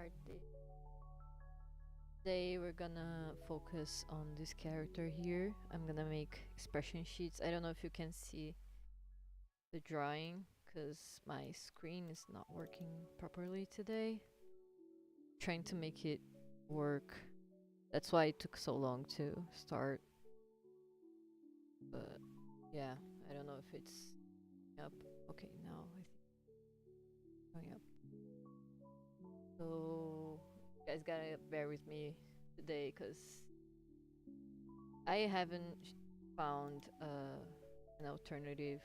start this. Today we're gonna focus on this character here. I'm gonna make expression sheets. I don't know if you can see the drawing because my screen is not working properly today. Trying to make it work. That's why it took so long to start. But yeah, I don't know if it's up. Okay, now I think it's going up. So you guys gotta bear with me today because I haven't found an alternative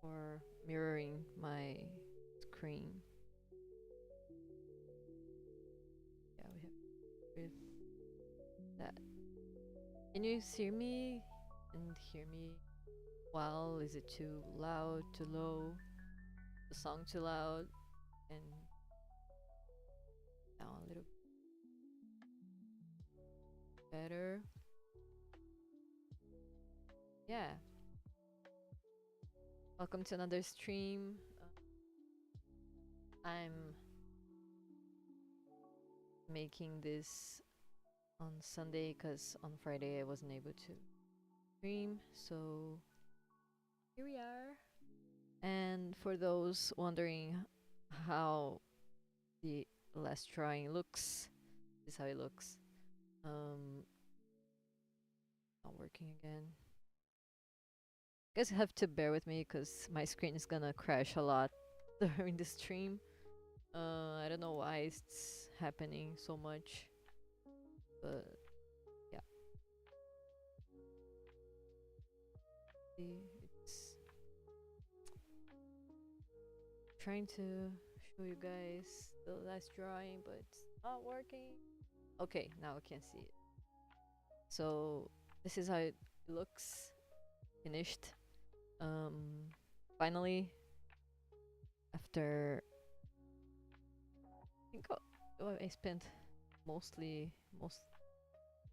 for mirroring my screen. Yeah, we have with that. Can you see me and hear me well? Is it too loud, too low? The song too loud? And down a little better. Yeah. Welcome to another stream. I'm making this on Sunday because on Friday I wasn't able to stream. So here we are. And for those wondering how the last drawing looks, this is how it looks. Not working again. You guys have to bear with me because my screen is gonna crash a lot during the stream. I don't know why it's happening so much, but yeah. See, it's trying to show you guys the last drawing, but it's not working. Okay, now I can see it. So this is how it looks finished. Finally, after I think I spent mostly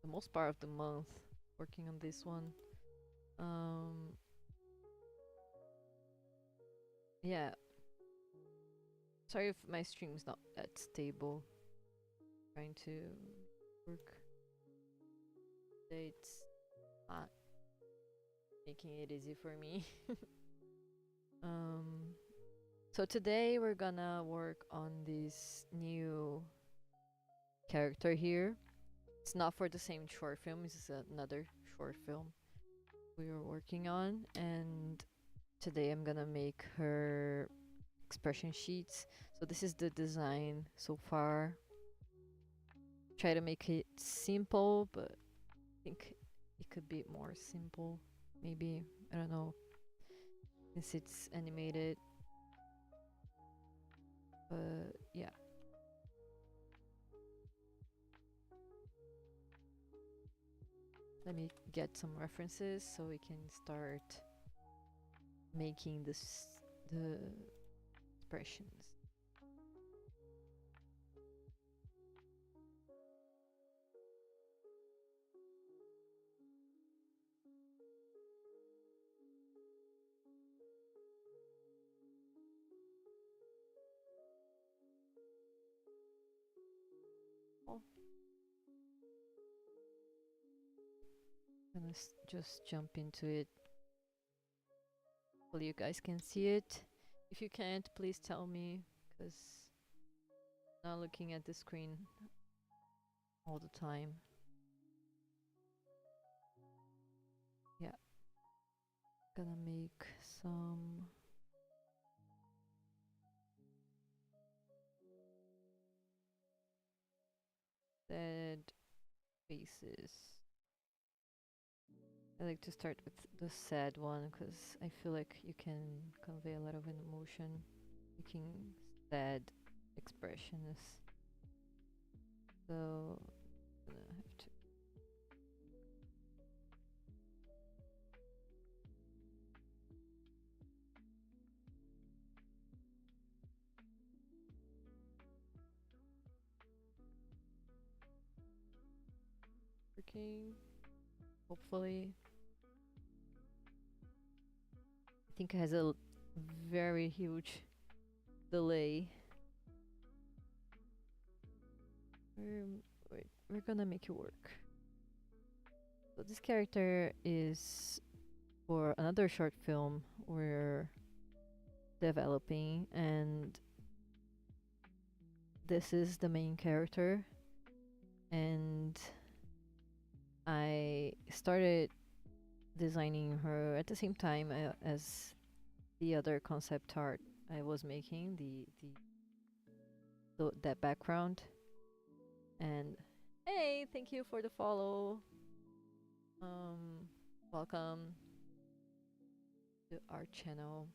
the most part of the month working on this one. Yeah. Sorry if my stream's not that stable. Trying to work. It's not making it easy for me. So today we're gonna work on this new character here. It's not for the same short film, it's another short film we were working on, and today I'm gonna make her expression sheets. So this is the design so far. Try to make it simple, but I think it could be more simple. Maybe, I don't know, since it's animated. But yeah. Let me get some references so we can start making the expressions. Oh. I'm gonna just jump into it. Hopefully you guys can see it. If you can't, please tell me, because I'm not looking at the screen all the time. Yeah. Gonna make some sad faces. I like to start with the sad one because I feel like you can convey a lot of emotion making sad expressions. So I'm gonna have to working. Hopefully, I think it has a very huge delay. we're gonna make it work. So this character is for another short film we're developing, and this is the main character. And I started designing her at the same time as the other concept art I was making, that background. And hey, thank you for the follow. Welcome to our channel.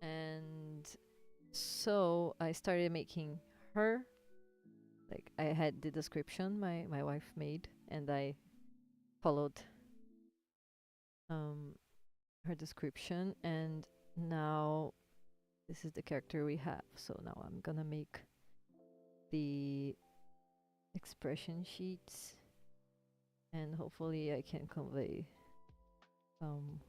And so I started making her. Like, I had the description my wife made, and I followed her description, and now this is the character we have. So now I'm gonna make the expression sheets, and hopefully I can convey some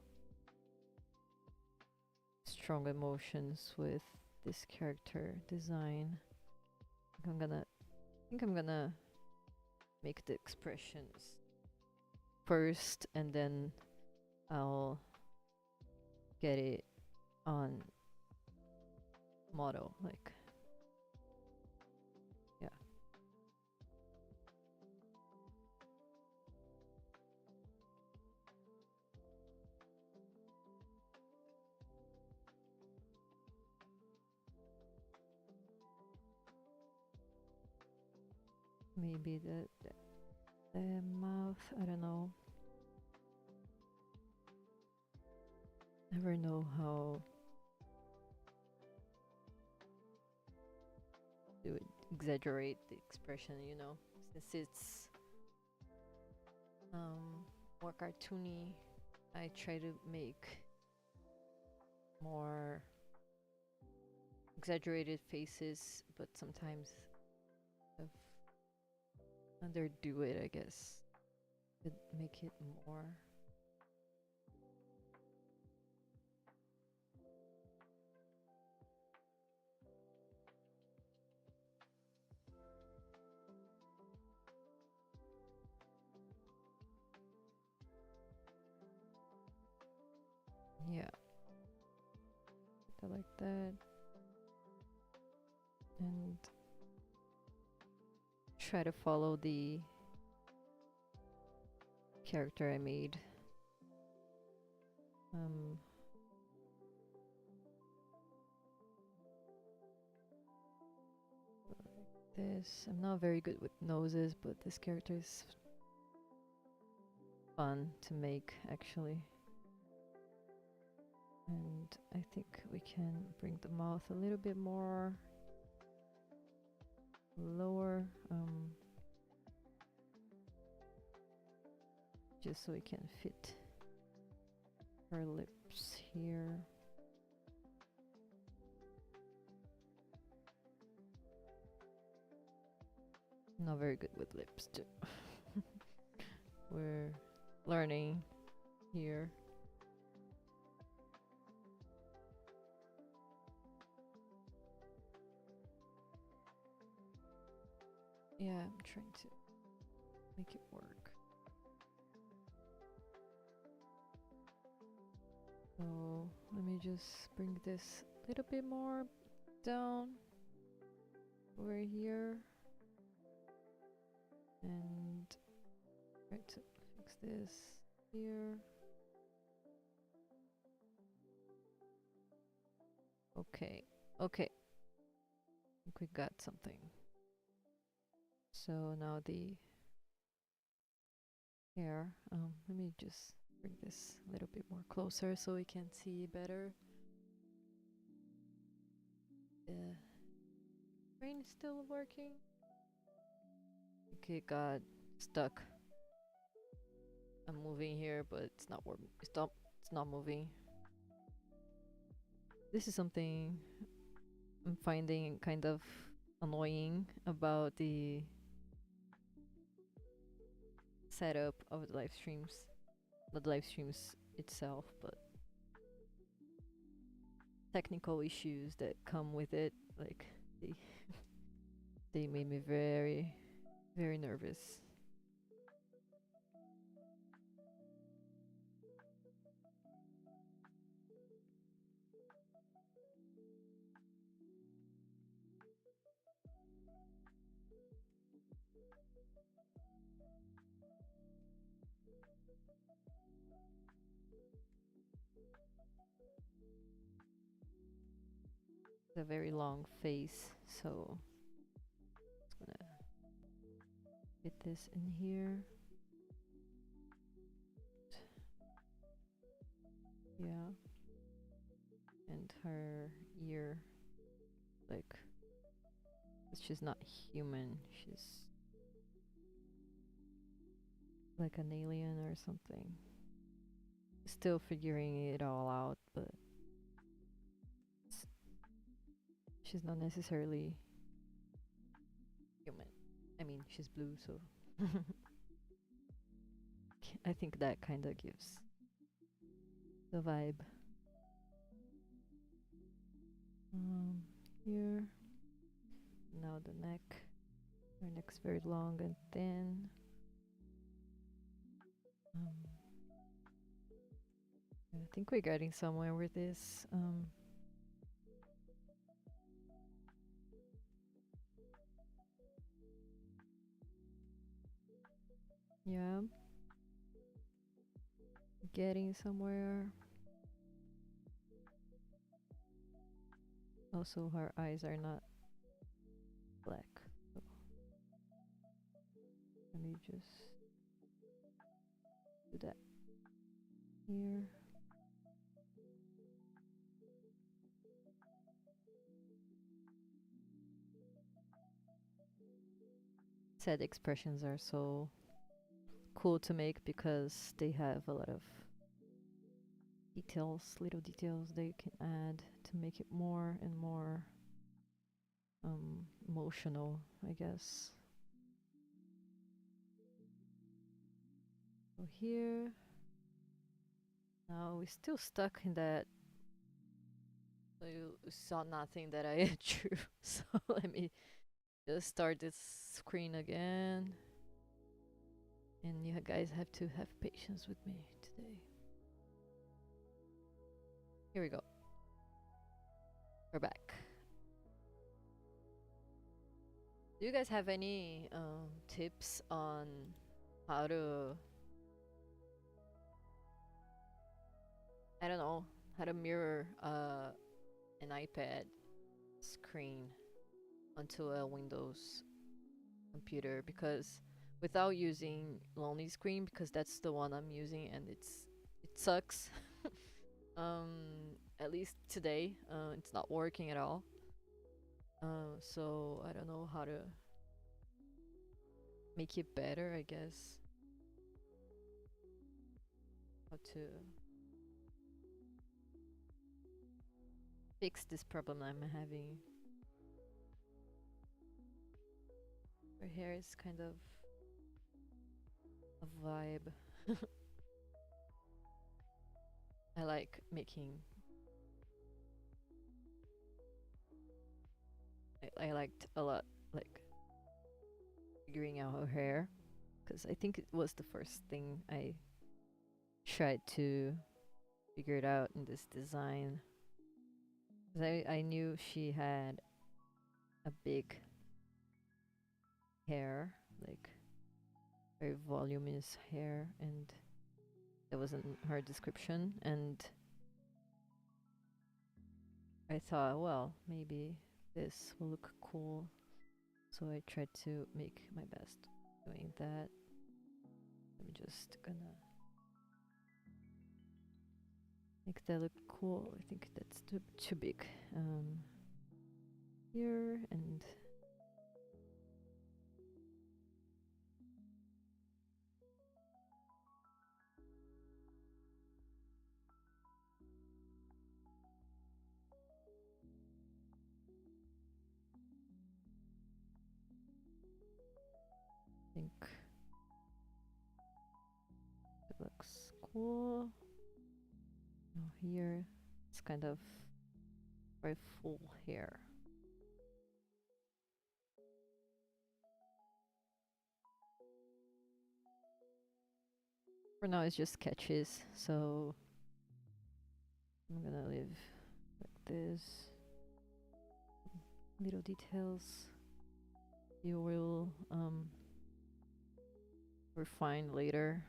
strong emotions with this character design. I think I'm gonna make the expressions first, and then I'll get it on model, like, yeah. Maybe the mouth, I don't know. Never know how to exaggerate the expression, you know, since it's more cartoony. I try to make more exaggerated faces, but sometimes I've underdo it, I guess, to make it more. Yeah, I like that. And try to follow the character I made. This, I'm not very good with noses, but this character is fun to make, actually. And I think we can bring the mouth a little bit more lower, just so we can fit her lips here. Not very good with lips too. We're learning here. Yeah, I'm trying to make it work. So let me just bring this a little bit more down over here, and try to fix this here. Okay, okay. I think we got something. So now the hair, let me just bring this a little bit more closer so we can see better. The brain is still working. Okay, got stuck. I'm moving here, but it's not working. Stop. It's not moving. This is something I'm finding kind of annoying about the setup of the live streams. Not the live streams itself, but technical issues that come with it. Like, they made me very Very nervous. A very long face, so just gonna fit this in here. Yeah. And her ear, like, she's not human, she's like an alien or something. Still figuring it all out, but she's not necessarily human. I mean, she's blue, so I think that kind of gives the vibe. Here. Now the neck. Her neck's very long and thin. I think we're getting somewhere with this. Yeah. Getting somewhere. Also, her eyes are not black. So let me just do that here. Sad expressions are so cool to make because they have a lot of details, little details that you can add to make it more and more emotional, I guess. So here, now we're still stuck in that. So you saw nothing that I drew. So let me just start this screen again. And you guys have to have patience with me today. Here we go. We're back. Do you guys have any tips on how to, I don't know, how to mirror an iPad screen onto a Windows computer? Because without using Lonely Screen, because that's the one I'm using and it sucks. At least today, it's not working at all. So I don't know how to make it better, I guess. How to fix this problem I'm having. Her hair is kind of a vibe. I like making. I liked a lot, like figuring out her hair, because I think it was the first thing I tried to figure it out in this design. I knew she had a big hair, like very voluminous hair, and that wasn't her description. And I thought, well, maybe this will look cool. So I tried to make my best doing that. I'm just gonna make that look cool. I think that's too big. Here and I think it looks cool. Now here it's kind of very full hair. For now, it's just sketches, so I'm gonna leave like this. Little details you will refine later.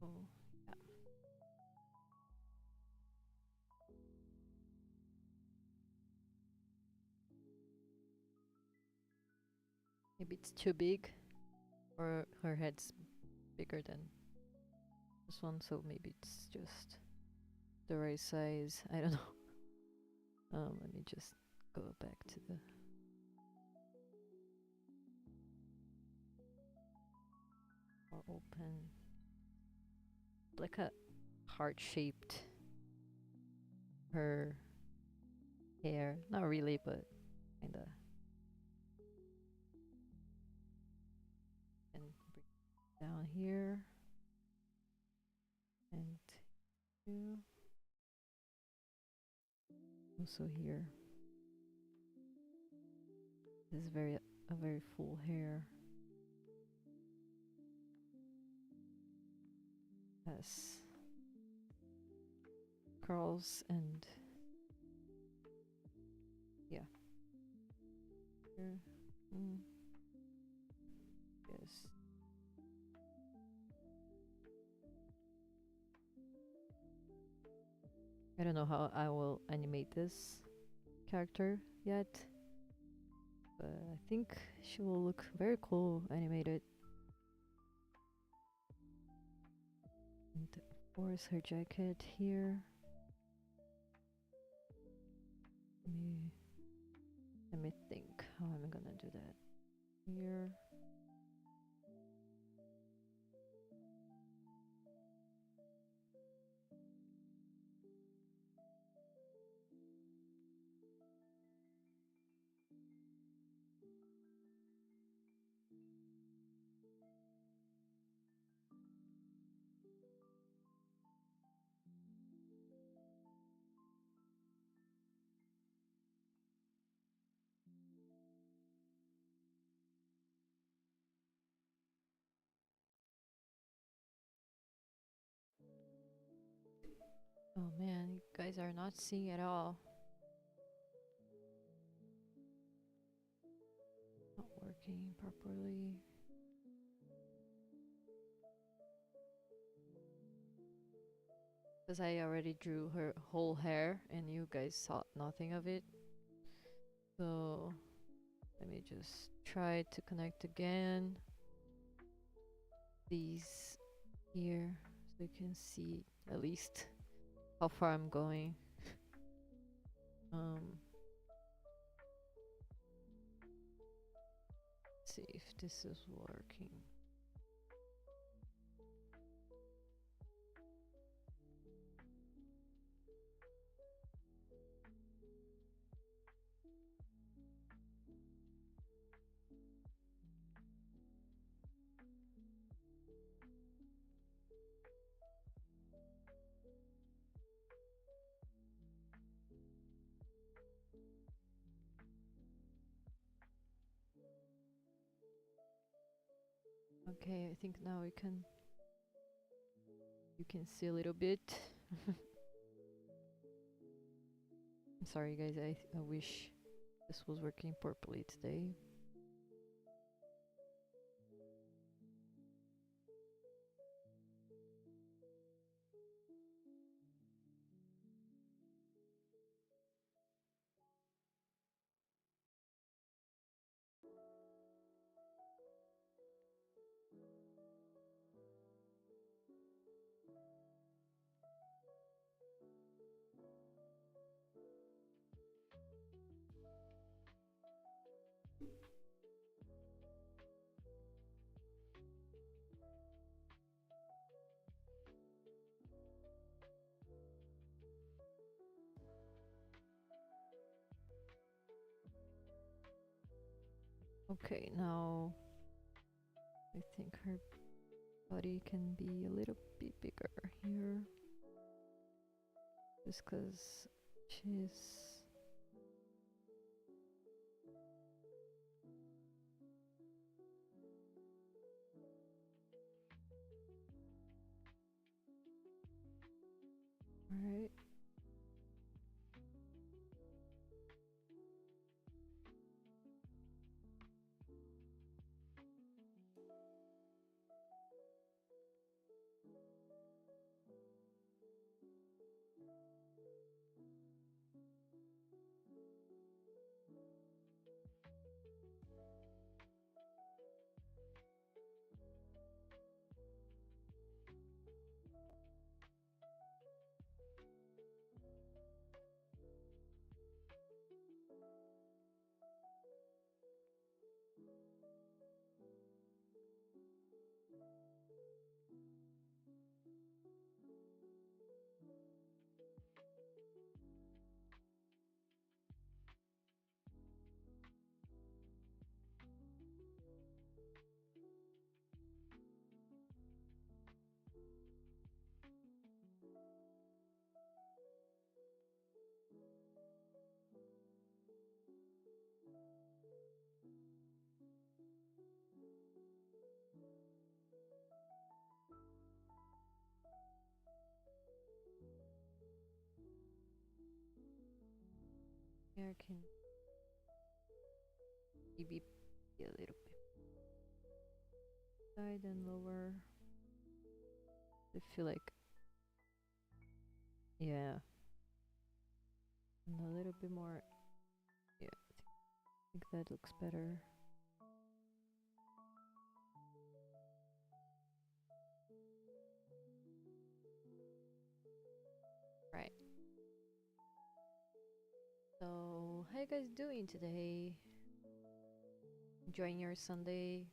Oh, yeah. Maybe it's too big, or her head's bigger than this one, so maybe it's just the right size. I don't know. Let me just go back to the more open, like a heart-shaped her hair. Not really, but kinda. And bring it down here and two. Also here. This is a very full hair. Has curls and yeah. Here. Yes. I don't know how I will animate this character yet, but I think she will look very cool animated. And of course her jacket here. Let me think how I'm gonna do that. Here. Oh man, you guys are not seeing at all. Not working properly. Because I already drew her whole hair and you guys saw nothing of it. So let me just try to connect again. These here, so you can see at least how far I'm going. Let's see if this is working. Okay, I think now you can see a little bit. I'm sorry guys, I wish this was working properly today. Okay, now I think her body can be a little bit bigger here. Just because she's Alright. Here I can maybe be a little bit side and lower. I feel like, yeah, and a little bit more. Yeah, I think that looks better. Right. So, how you guys doing today? Enjoying your Sunday?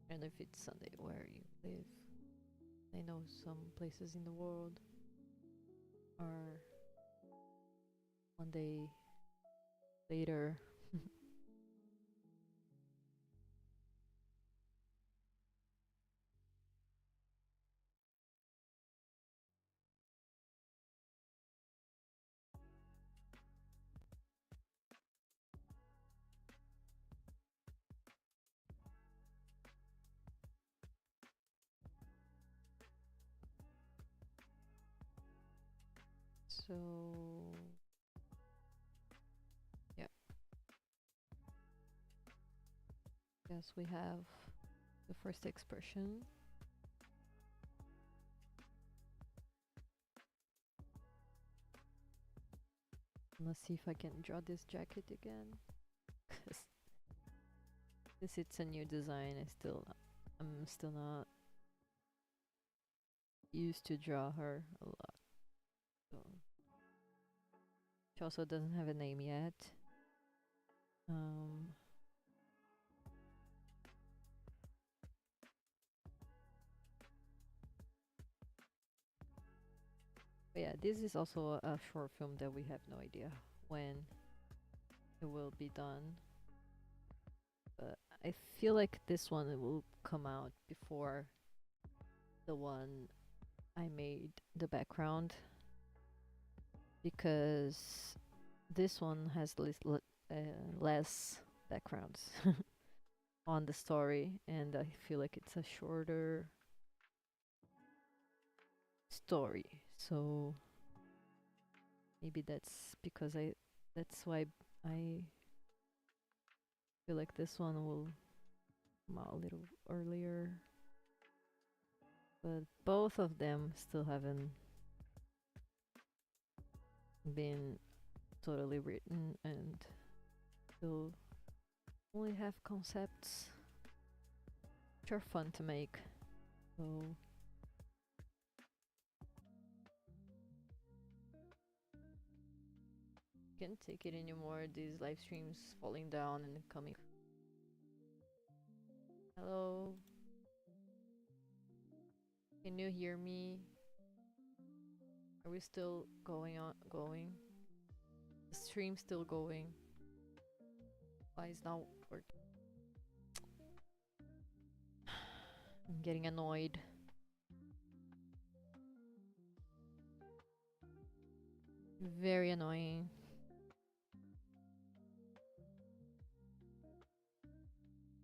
I don't know if it's Sunday where you live. I know some places in the world are one day later. So, yeah, yes, we have the first expression. Let's see if I can draw this jacket again. Since it's a new design, I'm still not used to draw her a lot. So she also doesn't have a name yet. But yeah, this is also a short film that we have no idea when it will be done. But I feel like this one will come out before the one I made the background, because this one has less backgrounds on the story, and I feel like it's a shorter story. So maybe that's why I feel like this one will come out a little earlier. But both of them still haven't been totally written and still only have concepts which are fun to make. So can't take it anymore, these live streams falling down and coming. Hello? Can you hear me? Are we still going? The stream's still going. Why is not working? I'm getting annoyed. Very annoying.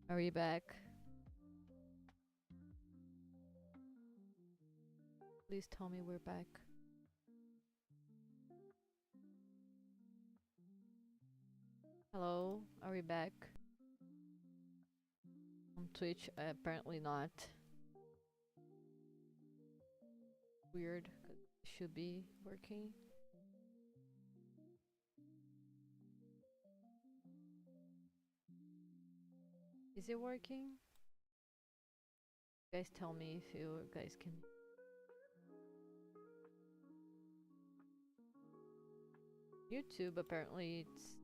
Are we back? Please tell me we're back. Hello, are we back? On Twitch, apparently not. Weird, 'cause it should be working. Is it working? You guys tell me if you guys can. YouTube, apparently it's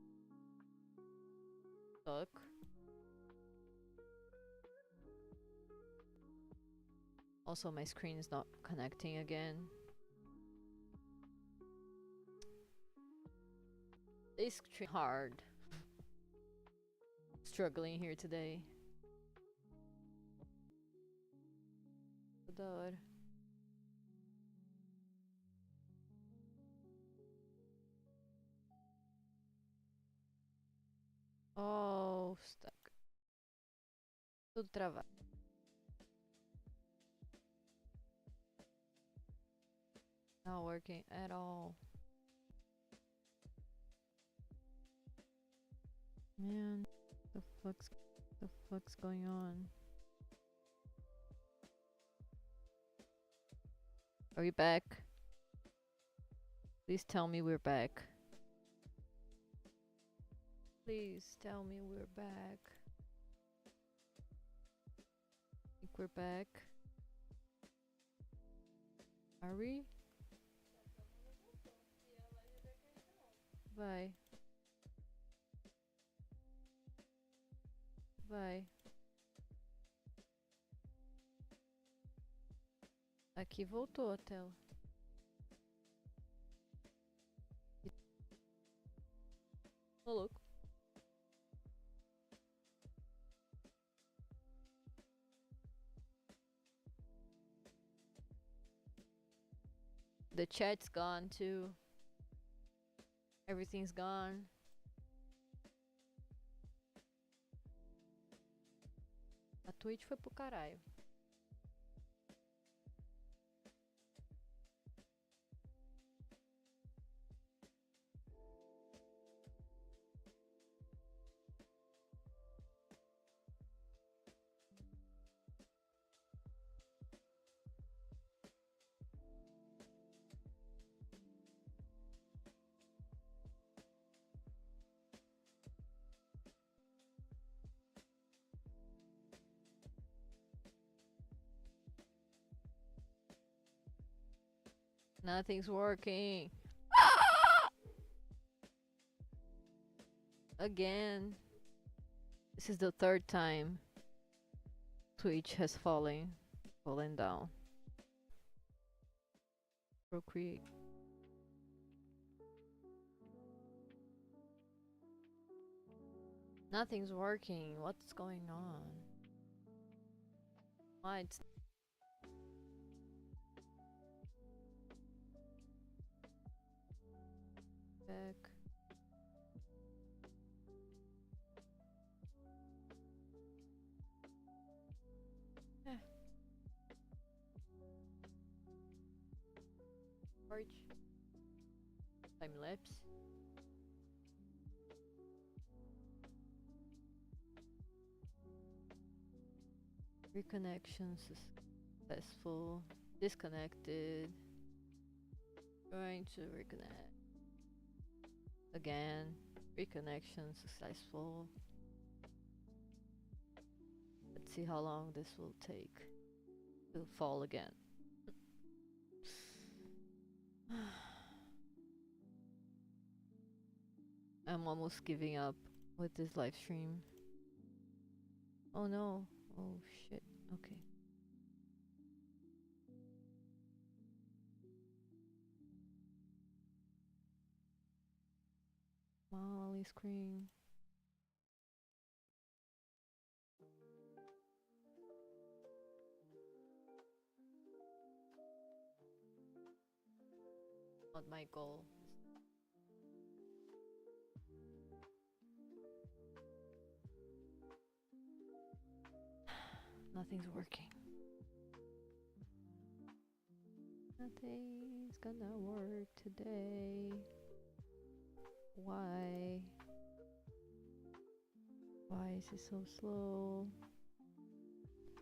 stuck. Also, my screen is not connecting again. It's hard. Struggling here today. Dor. Oh, stuck. Tudo travado. Not working at all. Man, the fuck's going on? Are we back? Please tell me we're back. Please tell me we're back. I think we're back. Are we? Vai. Vai. Aqui voltou a tela. Ô, louco. The chat's gone too. Everything's gone. A Twitch foi pro caralho. Nothing's working. Again. This is the third time Twitch has fallen down. Procreate. Nothing's working. What's going on? Why it's back. Time lapse. Reconnection successful. Disconnected. Trying to reconnect. Again. Reconnection successful. Let's see how long this will take to fall again. I'm almost giving up with this live stream. Oh no. Oh shit. Okay. Molly screen. Not my goal. Nothing's working. Nothing's gonna work today. Why? Why is it so slow?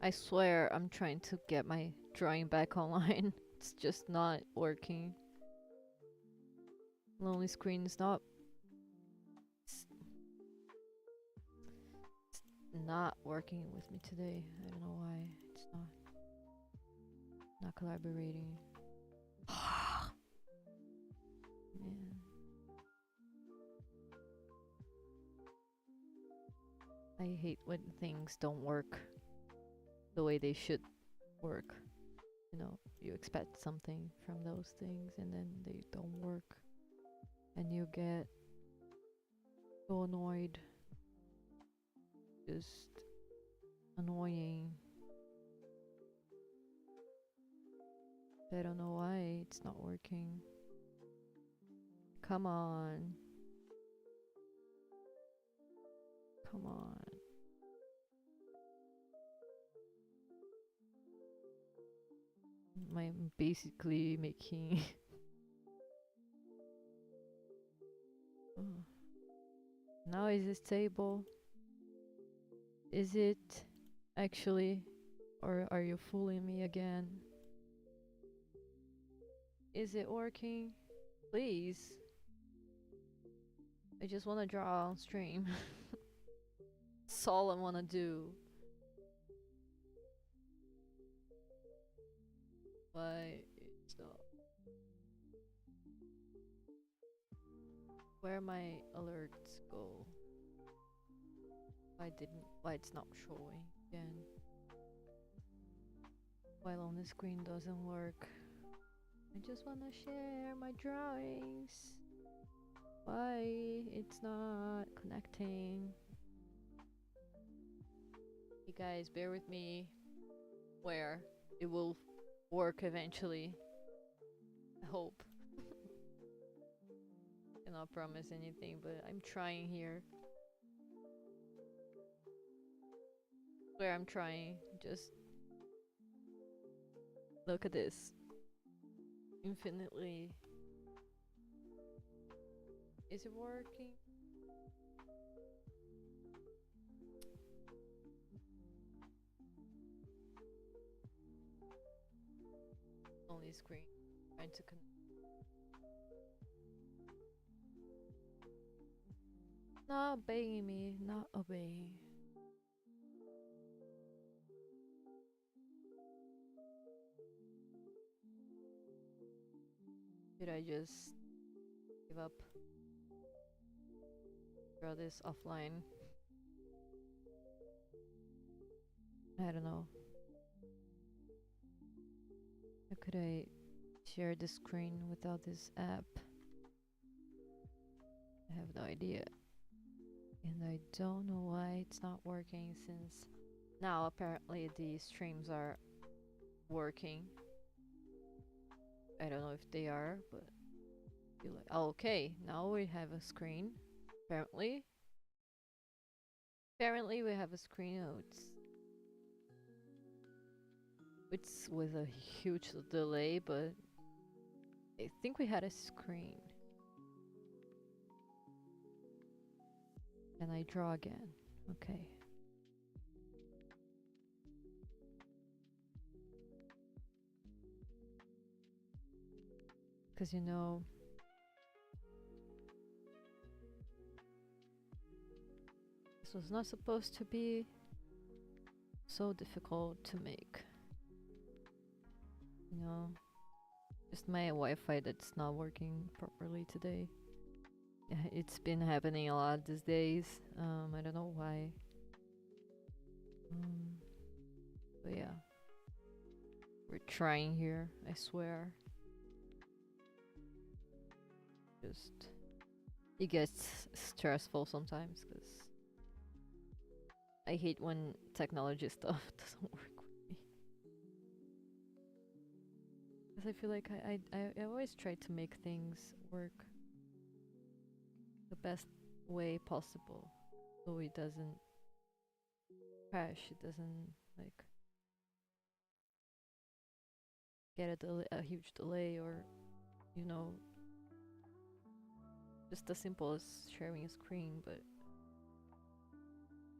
I swear I'm trying to get my drawing back online. It's just not working. Lonely screen is not. It's not working with me today. I don't know why. It's not collaborating. Man. I hate when things don't work the way they should work. You know, you expect something from those things and then they don't work. And you get so annoyed. Just annoying. I don't know why it's not working. Come on. Come on. I'm basically making Now is it stable? Is it actually? Or are you fooling me again? Is it working? Please. I just want to draw on stream. That's all I want to do. Why it's not? Where my alerts go? Why it's not showing again? While on the screen doesn't work. I just want to share my drawings. Why it's not connecting? You guys, bear with me. Where it will work eventually. I hope. Cannot promise anything, but I'm trying here. Where I'm trying. Just look at this. Infinitely. Is it working? Only screen. Trying to connect. Not obeying me. Not obeying. Should I just give up? Draw this offline. I don't know. How could I share the screen without this app? I have no idea. And I don't know why it's not working, since now apparently the streams are working. I don't know if they are, but oh, okay, now we have a screen. Apparently we have a screen. Oh, it's with a huge delay, but I think we had a screen. And I draw again. Okay. Because you know, this was not supposed to be so difficult to make. You know, just my Wi-Fi that's not working properly today. Yeah, it's been happening a lot these days. I don't know why. But yeah, we're trying here, I swear. Just, it gets stressful sometimes because I hate when technology stuff doesn't work with me. Because I feel like I always try to make things work the best way possible, so it doesn't crash, it doesn't like get a huge delay, or you know, just as simple as sharing a screen, but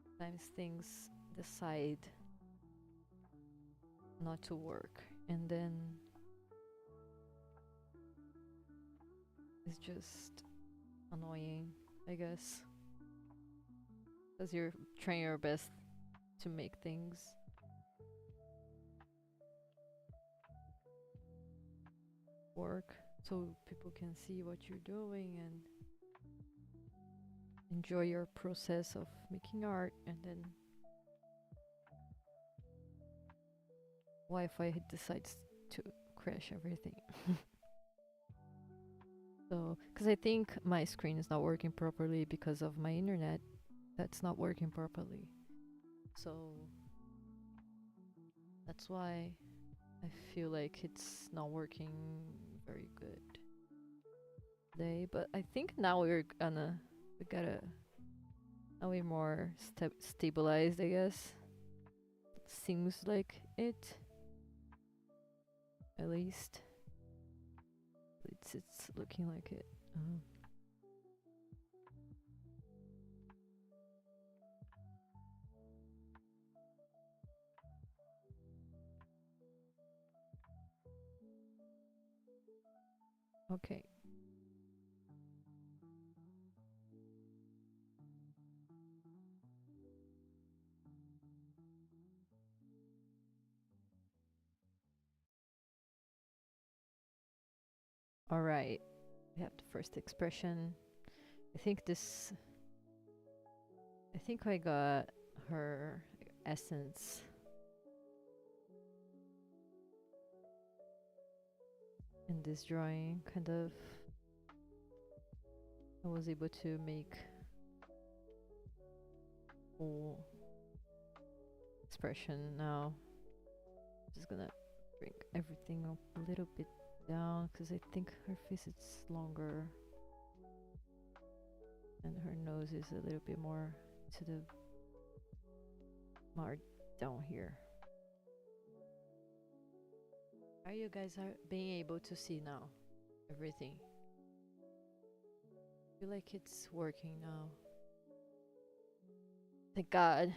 sometimes things decide not to work, and then it's just annoying, I guess, because you're trying your best to make things work so people can see what you're doing and enjoy your process of making art, and then Wi-Fi decides to crash everything. So, because I think my screen is not working properly because of my internet that's not working properly. So that's why I feel like it's not working very good today. But I think now we gotta, now we're more stabilized, I guess. Seems like it, at least. It's looking like it. Okay. All right. We have the first expression. I think I got her essence in this drawing, kind of. I was able to make full expression now. Just gonna bring everything up a little bit down because I think her face is longer and her nose is a little bit more to the more down here. Are you guys being able to see now everything? I feel like it's working now. Thank God.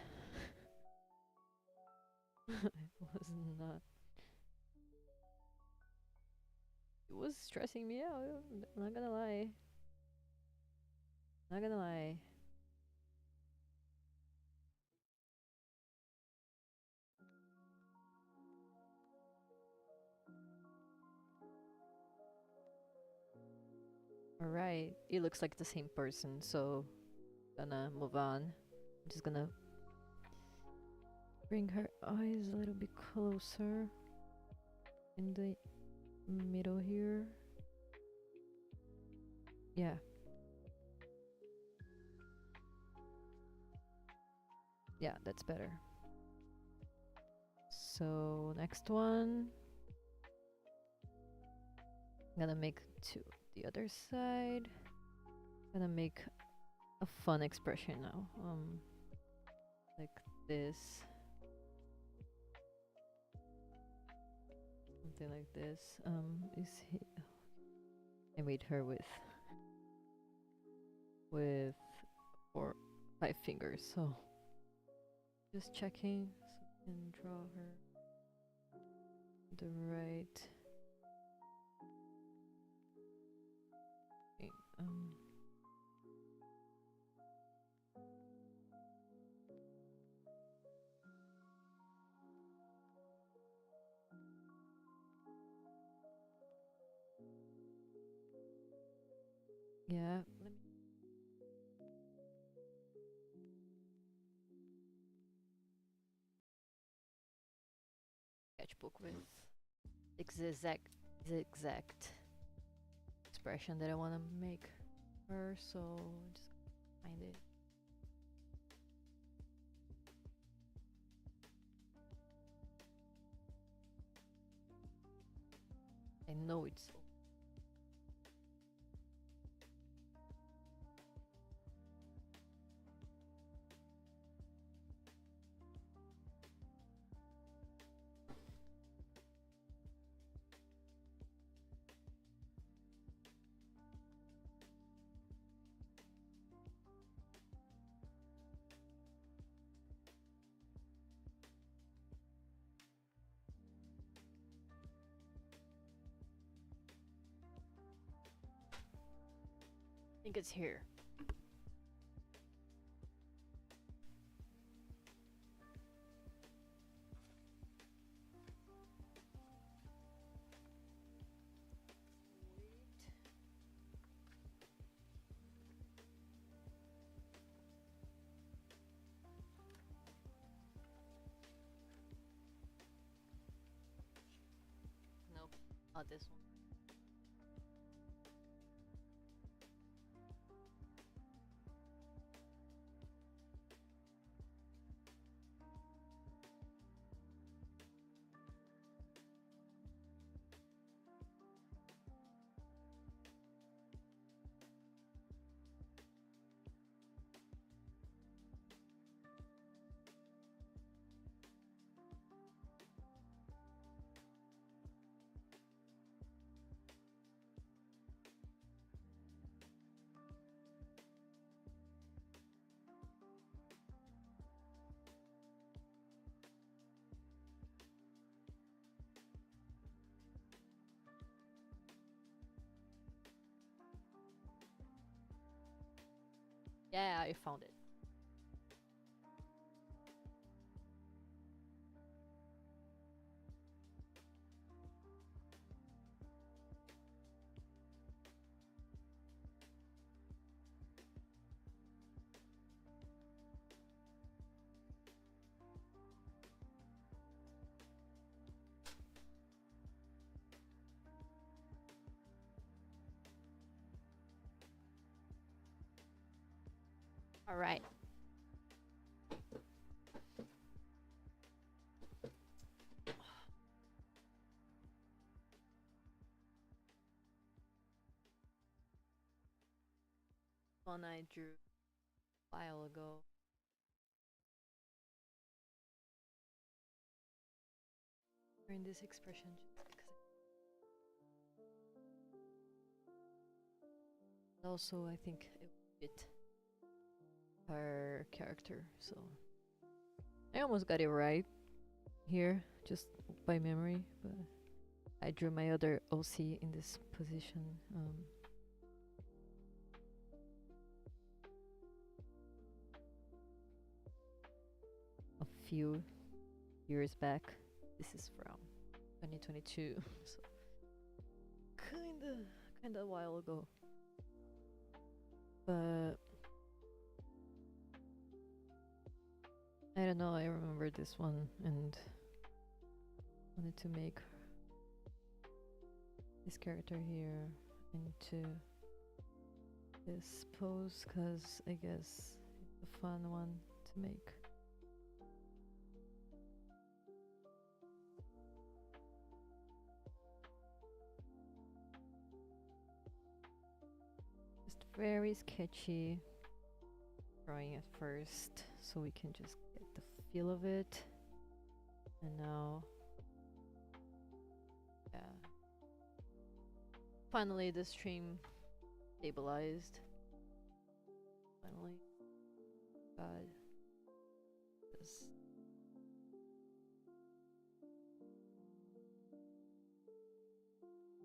It was not. It was stressing me out. I'm not gonna lie. Not gonna lie. Alright, it looks like the same person, so gonna move on. I'm just gonna bring her eyes a little bit closer in the middle here. Yeah. Yeah, that's better. So next one, I'm gonna make to the other side. I'm gonna make a fun expression now. Like this. Something like this. I made her with 5 fingers, so just checking so I can draw her the right thing. Yeah, let me sketchbook with the exact expression that I want to make her, so just find it. I know it's think it's here. Nope, not this one. Yeah, I found it. All right. One I drew a while ago. In this expression, just because. Also, I think it would fit her character. So I almost got it right here, just by memory, but I drew my other OC in this position. A few years back. This is from 2022, so kinda a while ago. But I don't know, I remember this one and wanted to make this character here into this pose because I guess it's a fun one to make. Just very sketchy drawing at first so we can just get the feel of it. And now, yeah. Finally the stream stabilized. Finally. God. This.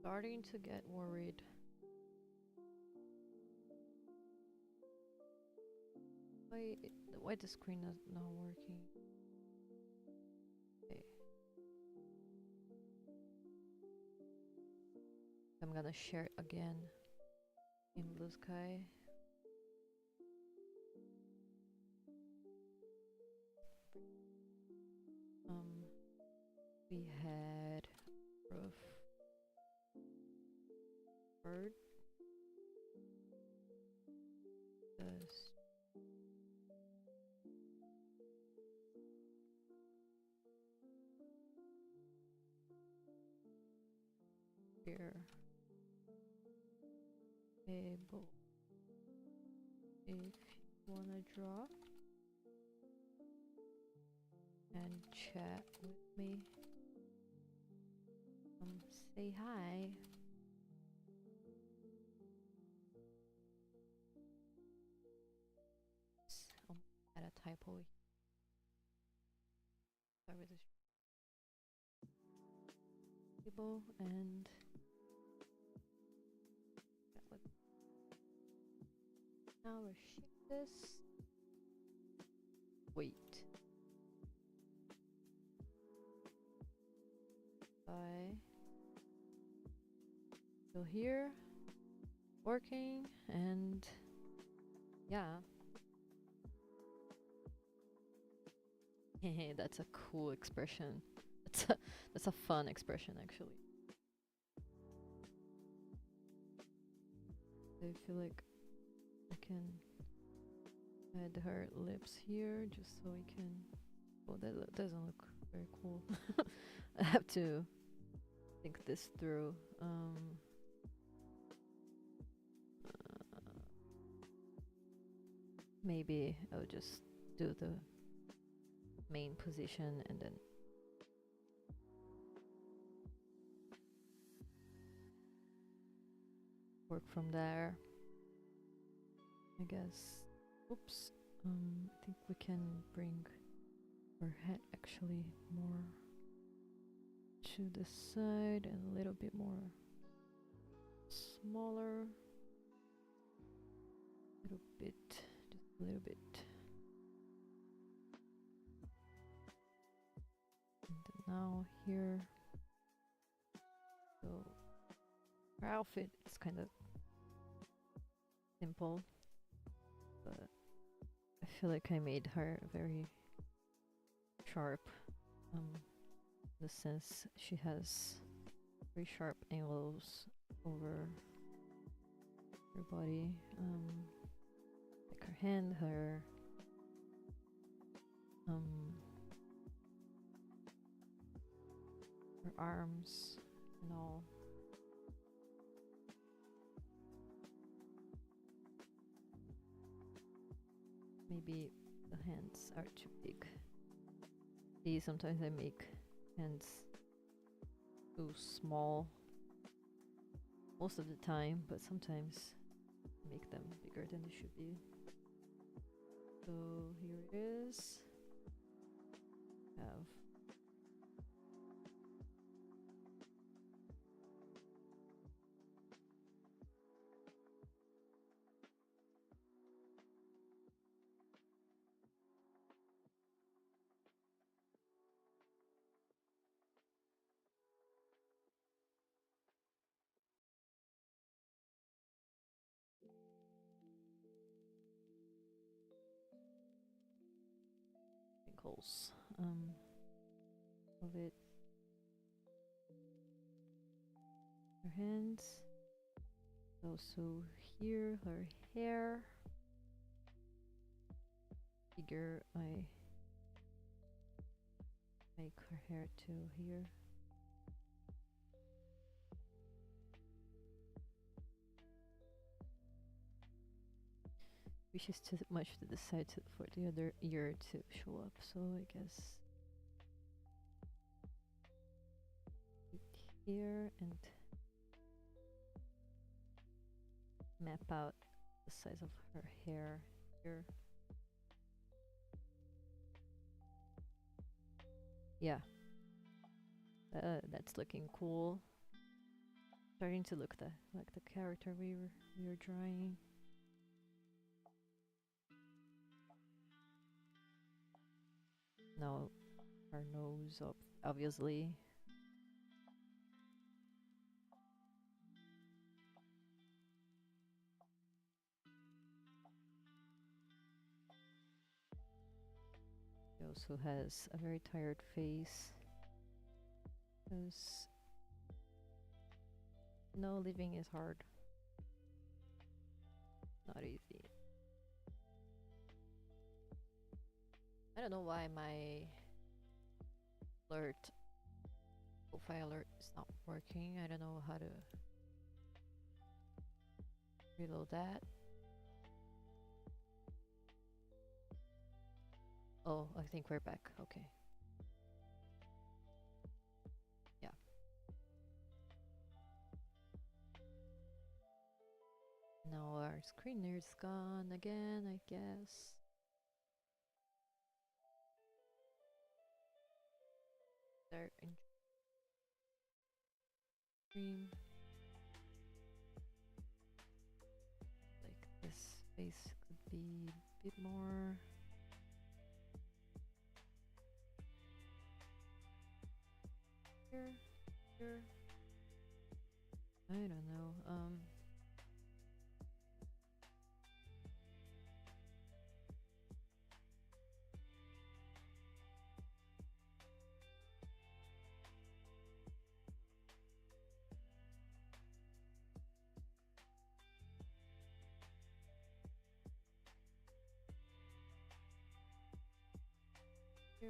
Starting to get worried. Why the screen is not working? Okay. I'm gonna share it again in BlueSky. We had roof bird. This. Here. Able. If you wanna draw and chat with me, say hi. Add a typo. Start with this table and Now we're ship this. Wait. Still here, working, and yeah. That's a cool expression. That's a fun expression actually. I feel like I can add her lips here just so we can. Oh, that doesn't look very cool. I have to think this through. Maybe I'll just do the main position and then work from there, I guess. Oops. I think we can bring her head actually more to the side and a little bit more smaller. A little bit, just a little bit. And then now here. So her outfit is kind of simple, but I feel like I made her very sharp. In the sense she has very sharp angles over her body, like her hand, her arms, and all. Maybe the hands are too big. See, sometimes I make hands too small most of the time, but sometimes I make them bigger than they should be. So here it is. Have wrinkles of it. Her hands. Also here, her hair. Figure I make her hair too here. Which is too much to decide for the other ear to show up, so I guess here and map out the size of her hair here. Yeah, that's looking cool. Starting to look like the character we were drawing. Now her nose, obviously. She also has a very tired face. Because living is hard. Not easy. I don't know why my profile alert is not working. I don't know how to reload that. Oh, I think we're back. Okay. Yeah. Now our screener is gone again, I guess. Start in stream. Like this face be a bit more here, here. I don't know. Here.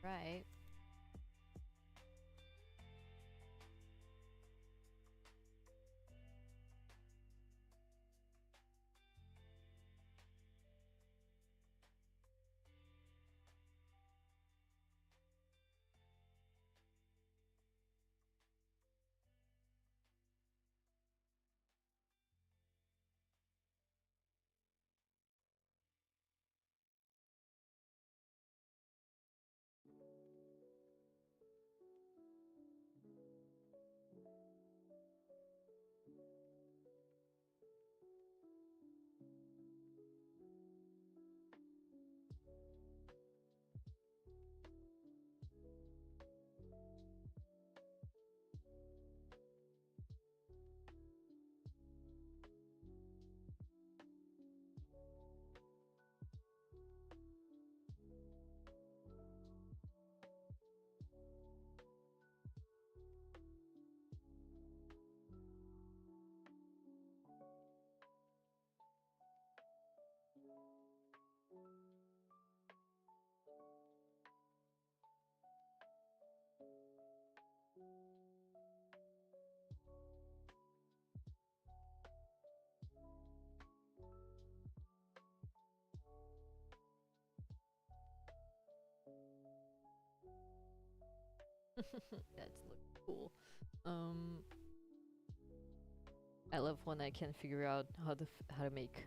Right. That's look cool. Um, I love when I can figure out how to make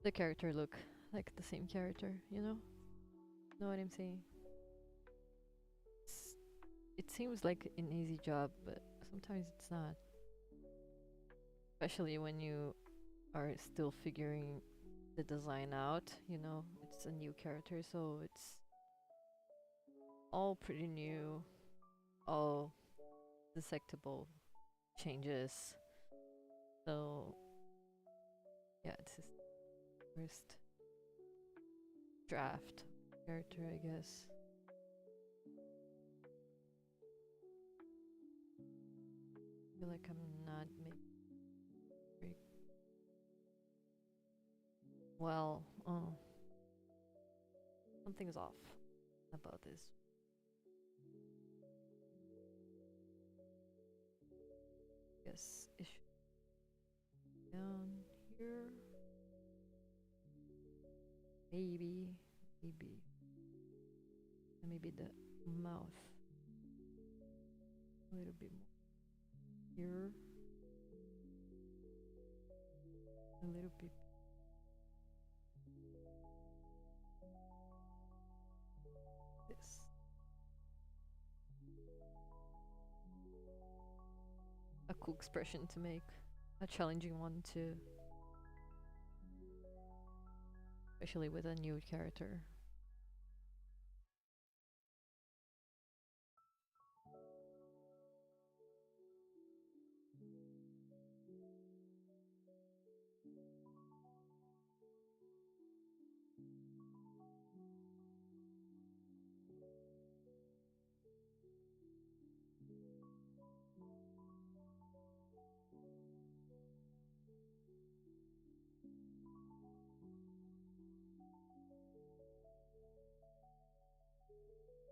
the character look like the same character. You know what I'm saying? It's, it seems like an easy job, but sometimes it's not. Especially when you are still figuring the design out. It's a new character, so it's all pretty new, all detectable changes. So yeah, it's his first draft character, I guess. I feel like I'm not making very well. Something's off about this. Guess it should be down here. Maybe, and maybe the mouth a little bit more here, a little bit this. A cool expression to make, a challenging one too, especially with a new character.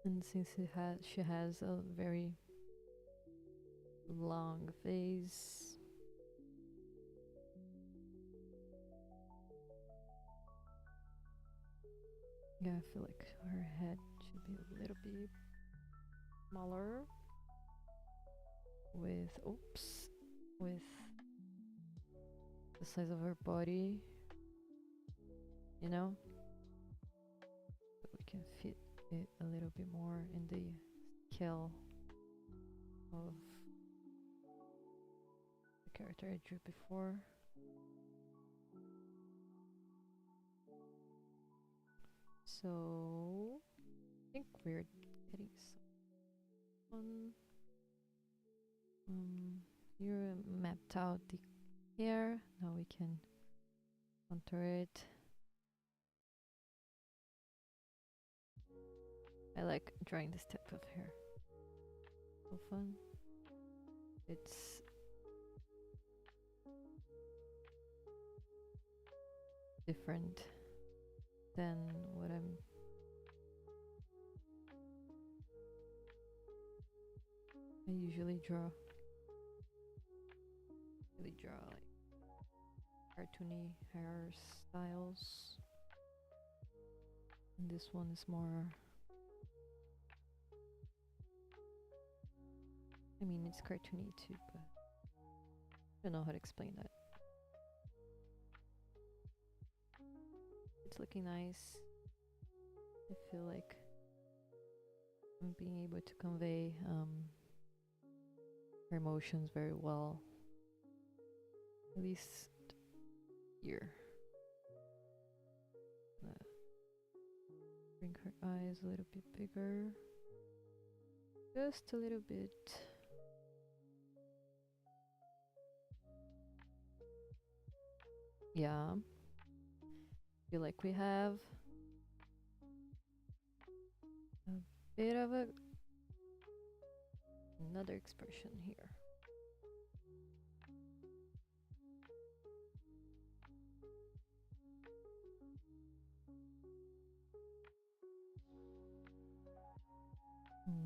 And since she has a very long face. Yeah, I feel like her head should be a little bit smaller with, oops, with the size of her body, you know? But we can fit it a little bit more in the scale of the character I drew before. So I think we're getting some. You mapped out the hair. Now we can contour it. I like drawing this type of hair. So fun. It's different than what I usually draw. Really draw like cartoony hairstyles. And this one is more, I mean, it's cartoony too, but I don't know how to explain that. It's looking nice. I feel like I'm being able to convey her emotions very well. At least here. Bring her eyes a little bit bigger. Just a little bit. Yeah. Feel like we have a bit of another expression here.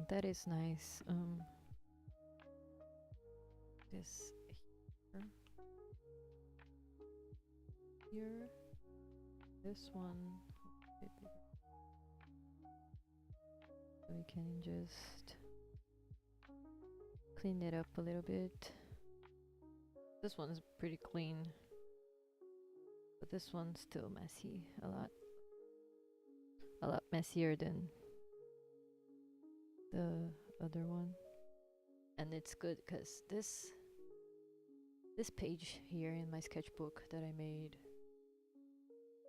That is nice. This here, this one, so we can just clean it up a little bit. This one's pretty clean, but this one's still messy, a lot messier than the other one. And it's good because this page here in my sketchbook that I made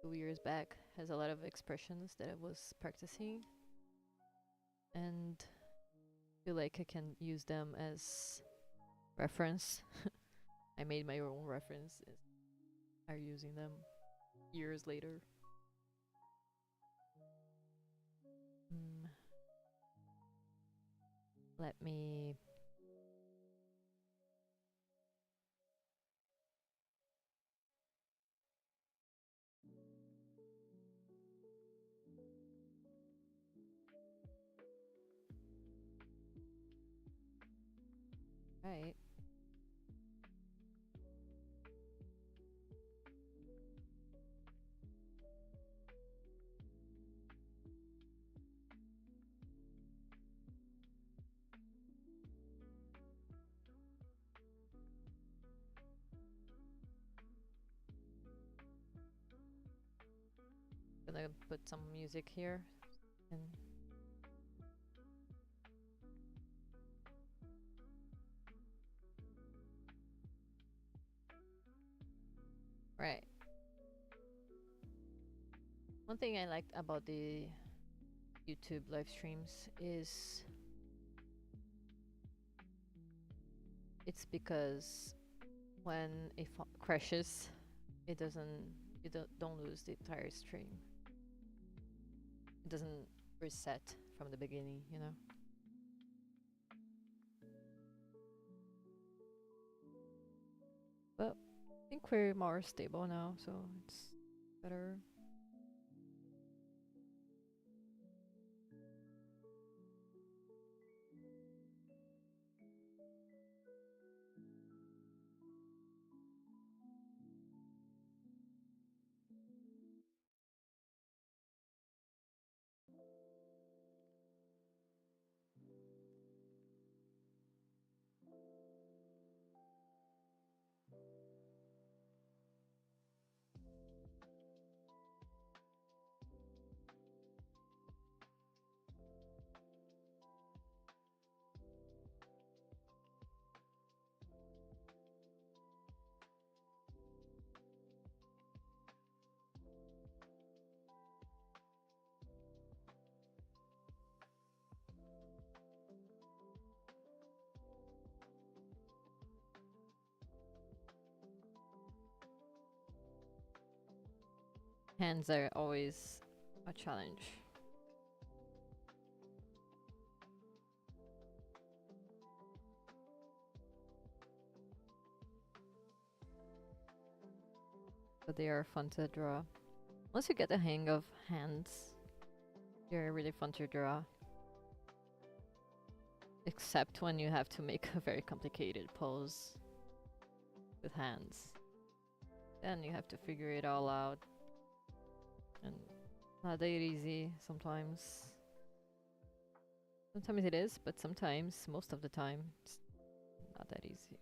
2 years back has a lot of expressions that I was practicing, and I feel like I can use them as reference. I made my own references. I'm using them years later. Let me right. Gonna put some music here and right. One thing I liked about the YouTube live streams is it's because when it crashes, it doesn't, you don't lose the entire stream. It doesn't reset from the beginning, you know? But I think we're more stable now, so it's better. Hands are always a challenge. But they are fun to draw. Once you get the hang of hands, they're really fun to draw. Except when you have to make a very complicated pose with hands. Then you have to figure it all out. And not that easy sometimes. Sometimes it is, but sometimes, most of the time, it's not that easy.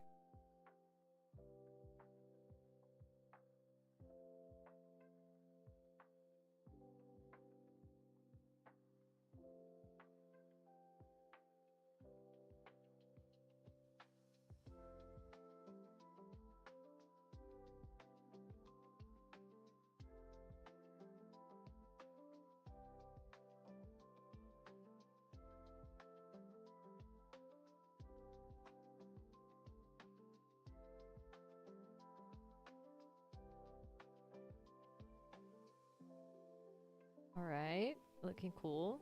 Alright, looking cool.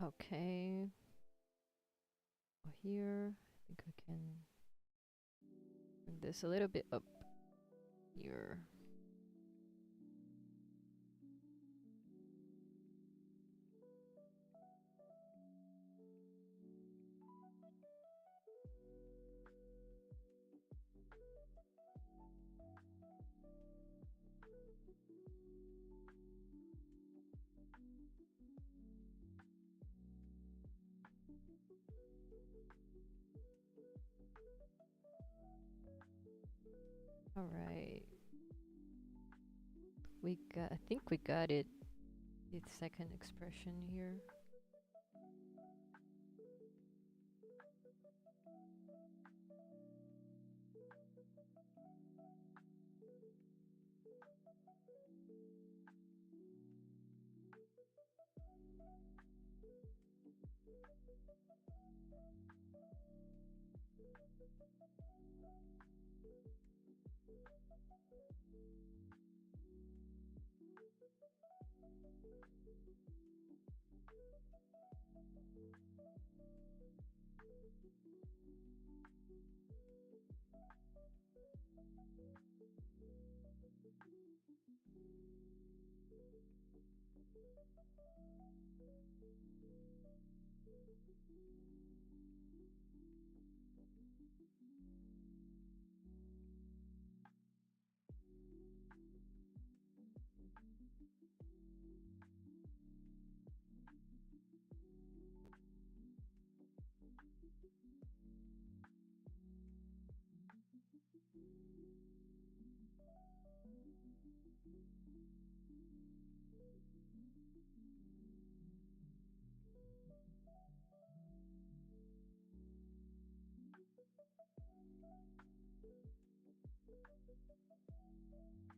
Okay. Here, I think we can bring this a little bit up here. All right. I think we got it. The second expression here.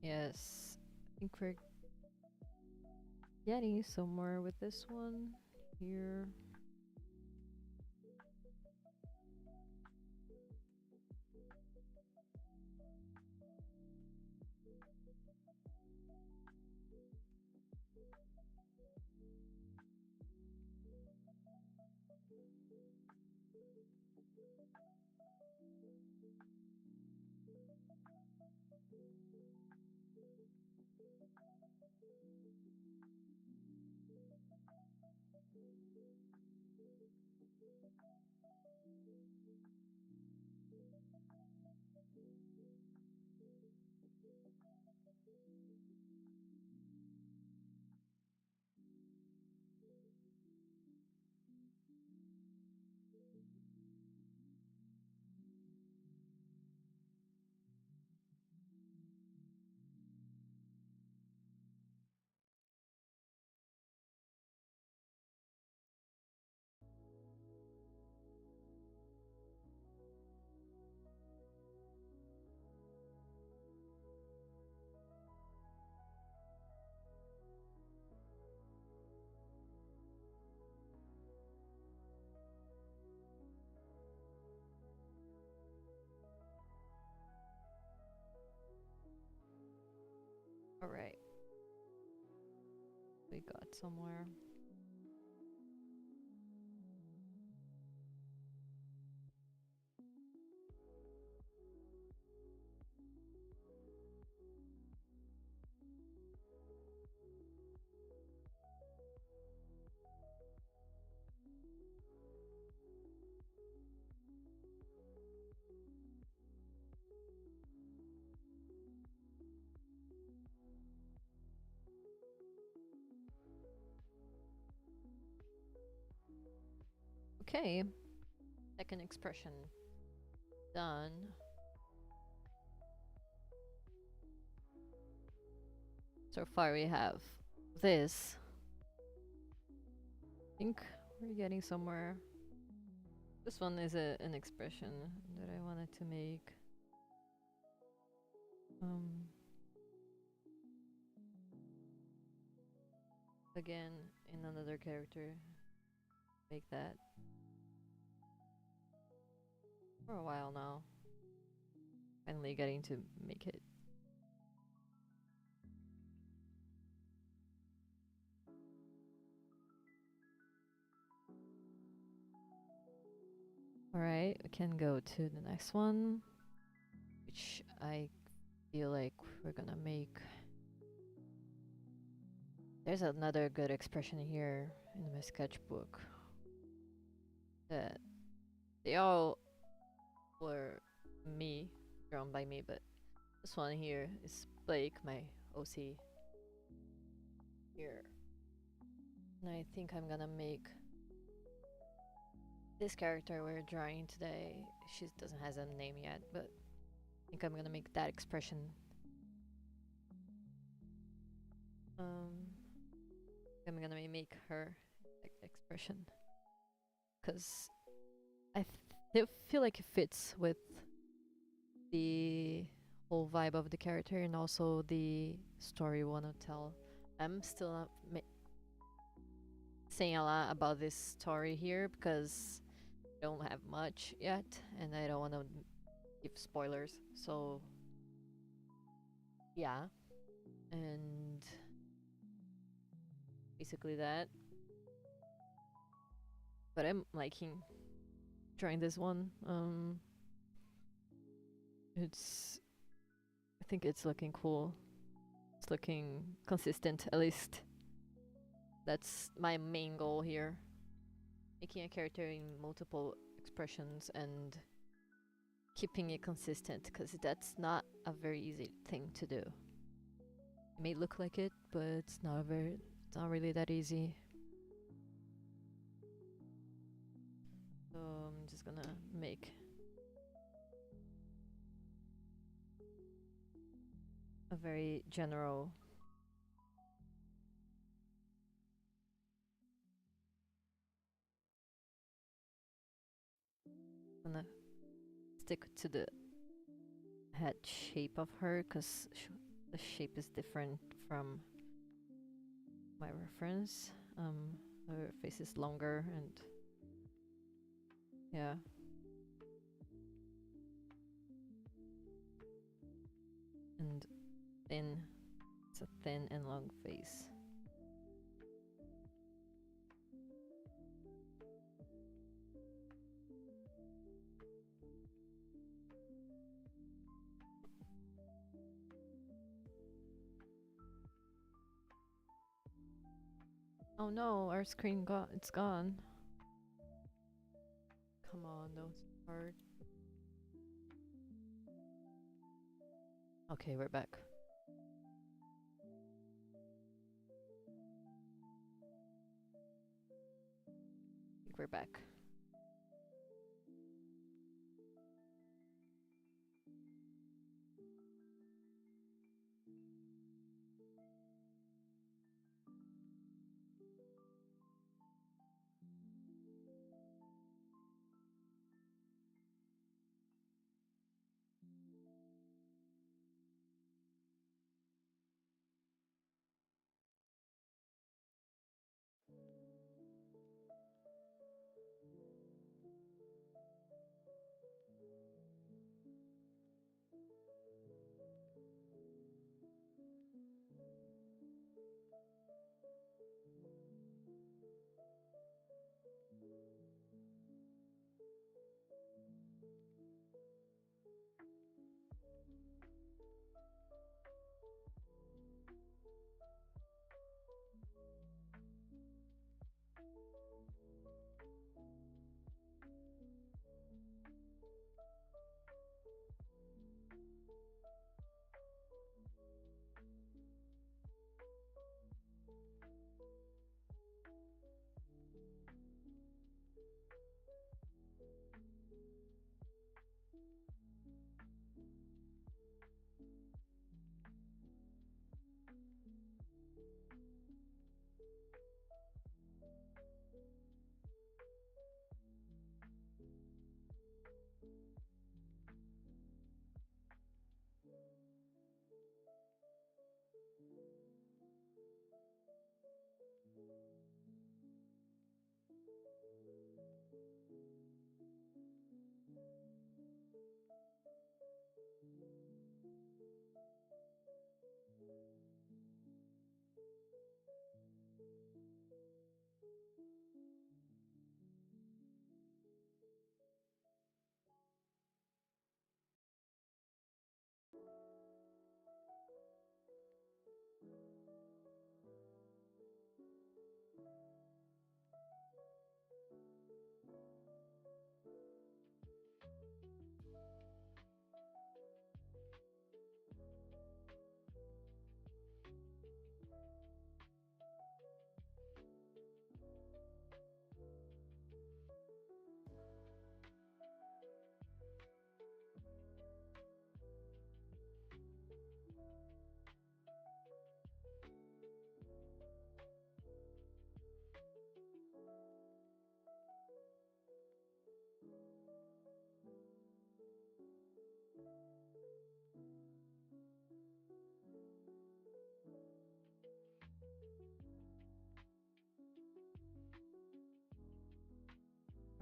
Yes, I think we're getting somewhere with this one here. All right, we got somewhere. Okay, second expression done. So far we have this. I think we're getting somewhere. This one is an expression that I wanted to make. Again, in another character. Make that for a while now. Finally getting to make it. Alright, we can go to the next one, which I feel like we're gonna make. There's another good expression here in my sketchbook that they all were drawn by me, but this one here is Blake, my OC here. And I think I'm gonna make this character we're drawing today. She doesn't have a name yet, but I think I'm gonna make that expression. I'm gonna make her expression because I feel like it fits with the whole vibe of the character and also the story we want to tell. I'm still not saying a lot about this story here because I don't have much yet and I don't want to give spoilers. So yeah, and basically that. But I'm liking trying this one. I think it's looking cool. It's looking consistent, at least. That's my main goal here. Making a character in multiple expressions and keeping it consistent, because that's not a very easy thing to do. It may look like it, but it's not really that easy. So I'm just gonna make a very general gonna stick to the head shape of her because the shape is different from my reference. Her face is longer and yeah. And thin. It's a thin and long face. Oh no, our screen got it's gone. Come on, that was hard. Okay, we're back. I think we're back.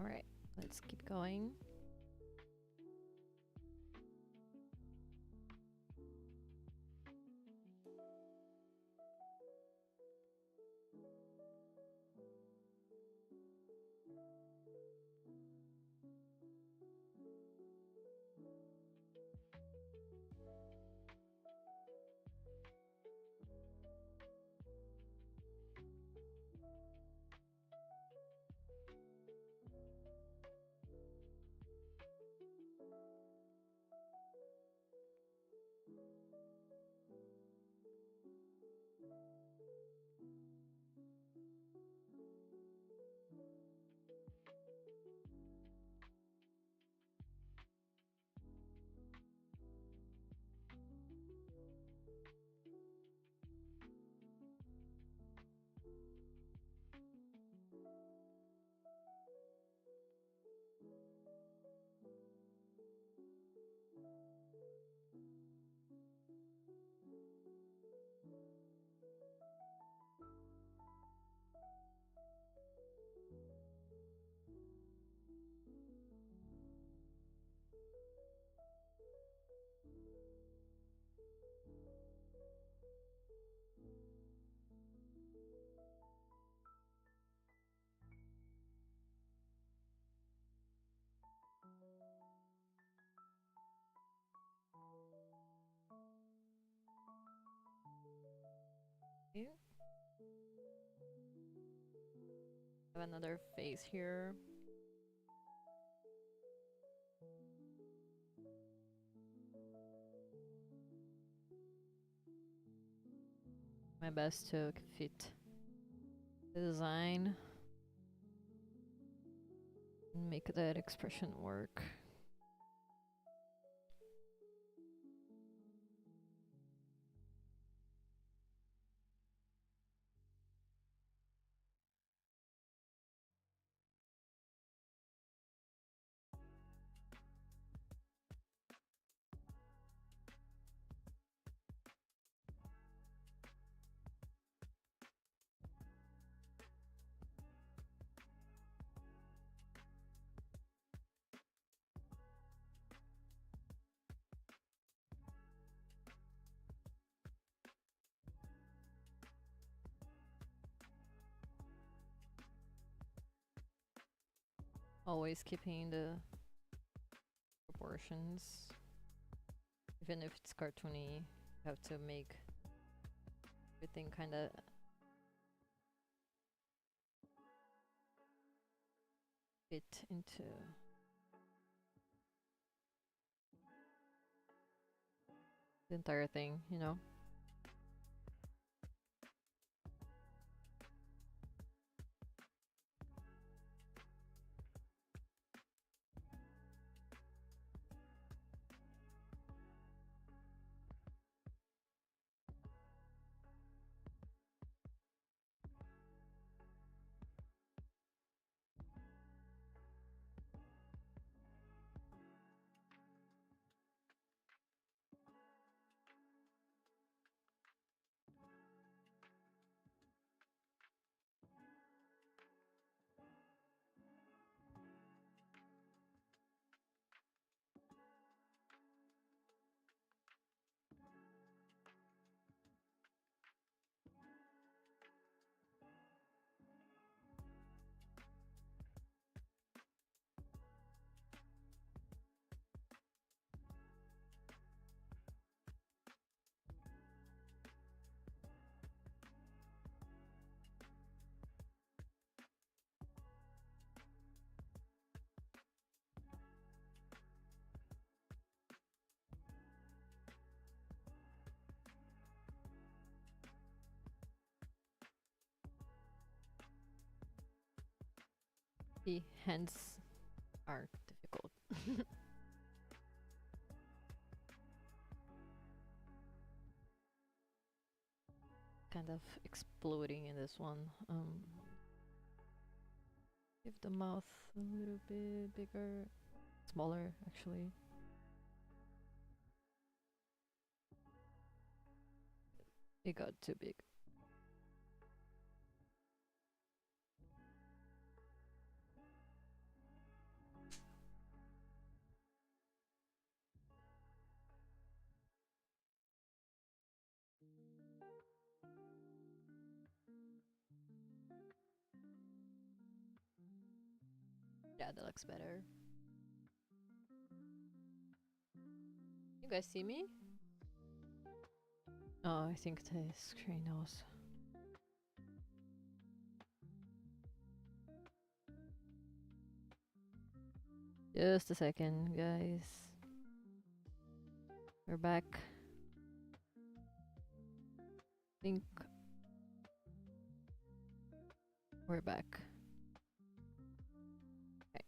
All right, let's keep going. Have another face here. My best to fit the design and make that expression work. Always keeping the proportions. Even if it's cartoony, you have to make everything kind of fit into the entire thing, you know? The hands are difficult. Kind of exploding in this one. Give the mouth a little bit bigger, smaller actually. It got too big. Yeah, that looks better. You guys see me? Oh, I think the screen knows. Just a second, guys. We're back. Think we're back. Okay.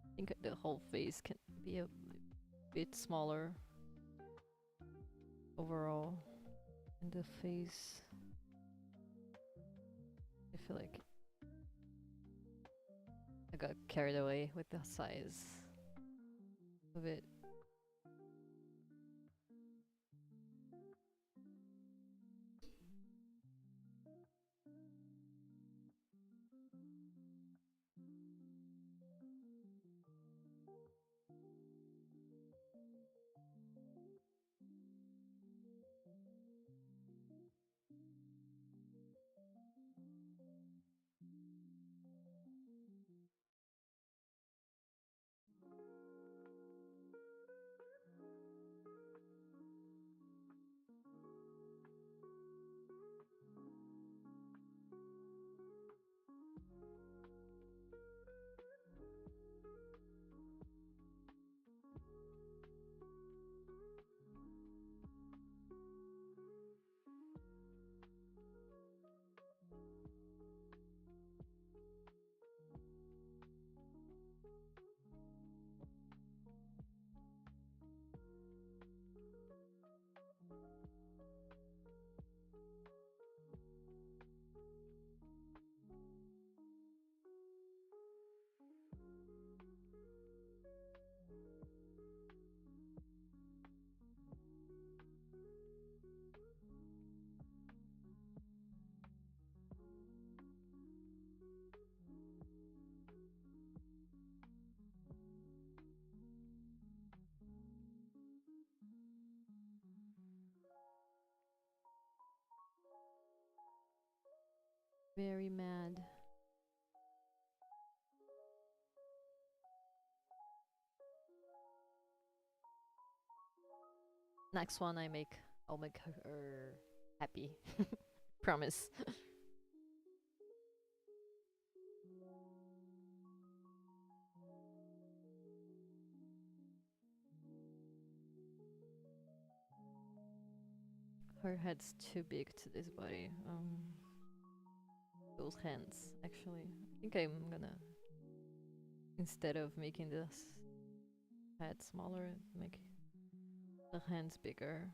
I think the whole face can be a bit smaller overall. And the face, I feel like I got carried away with the size of it. Very mad. Next one I'll make her happy. Promise. Her head's too big to this body. Those hands, actually. I think I'm gonna, instead of making this head smaller, make the hands bigger.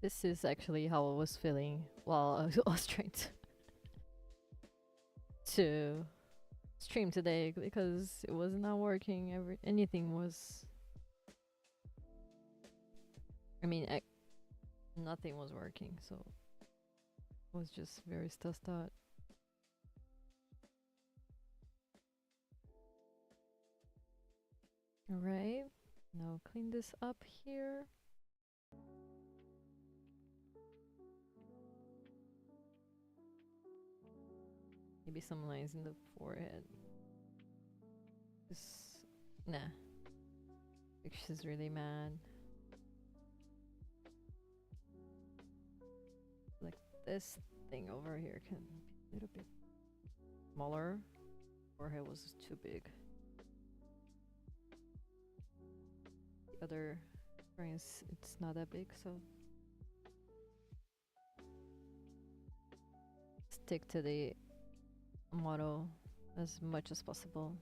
This is actually how I was feeling while I was trying to stream today because it was not working. Anything was. I mean, nothing was working, so I was just very stressed out. Alright, now clean this up here. Maybe some lines in the forehead. Just, nah. Like she's really mad. Like this thing over here can be a little bit smaller. Forehead was too big. The other frames, it's not that big, so stick to the model as much as possible.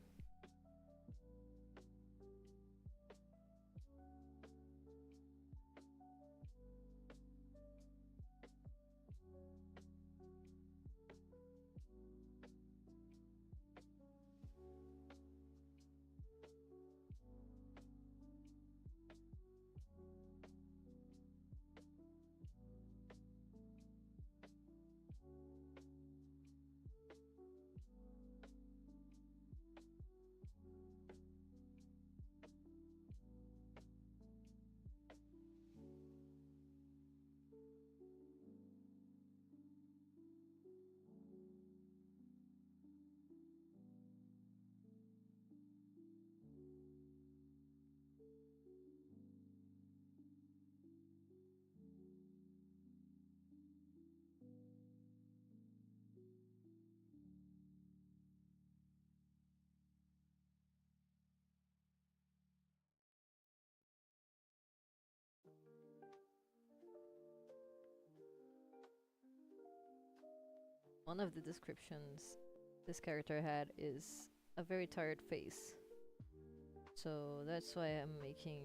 One of the descriptions this character had is a very tired face. So that's why I'm making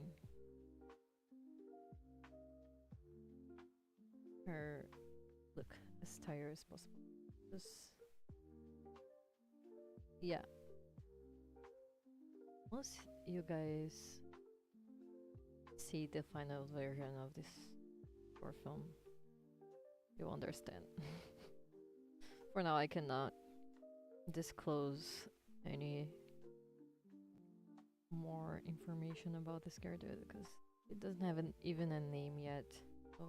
her look as tired as possible. Just, yeah. Once you guys see the final version of this short film, you'll understand. For now, I cannot disclose any more information about this character because it doesn't have even a name yet. So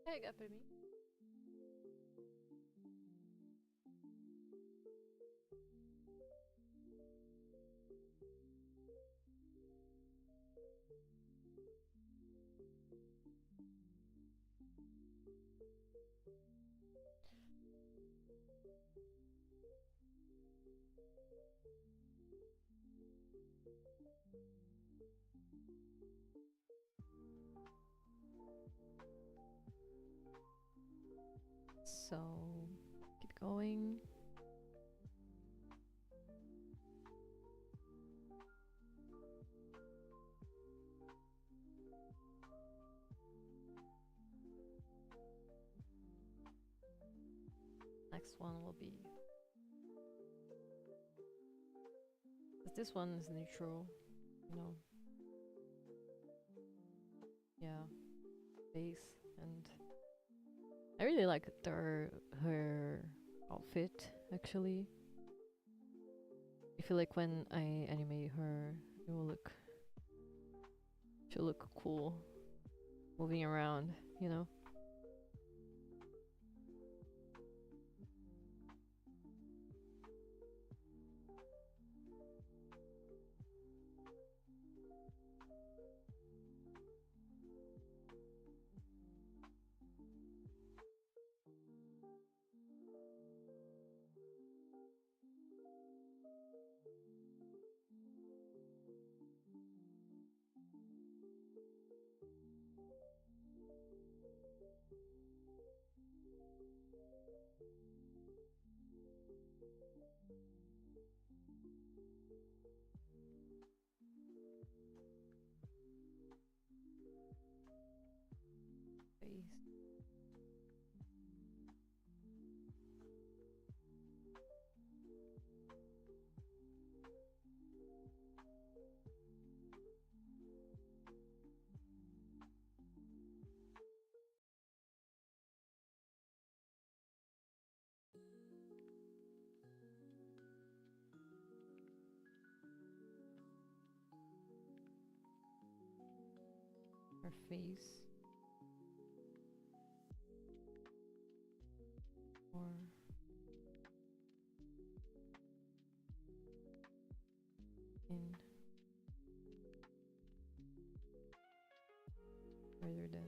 pega pra mim. So keep going. Next one will be, this one is neutral, you know. Yeah, base, and I really like her outfit actually. I feel like when I animate her, it will look she'll look cool moving around, you know? Face. Her face. Or in rather than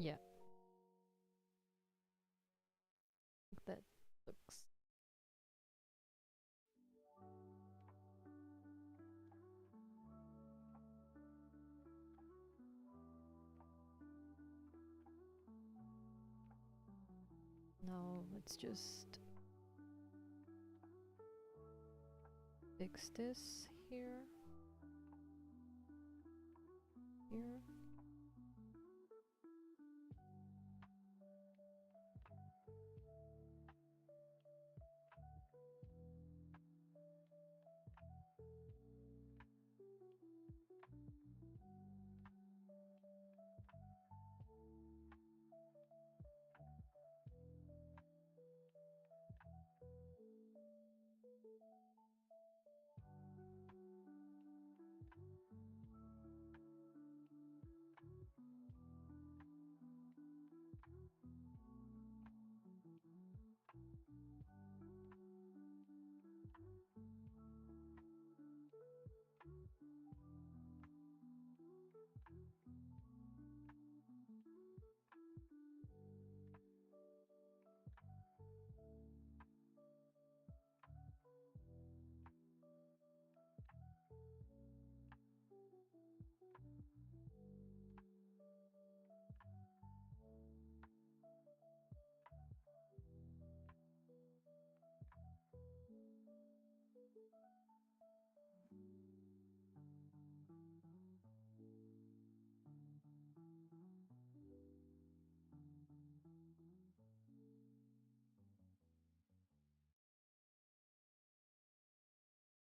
yeah, like that looks. Now let's just fix this here. Here.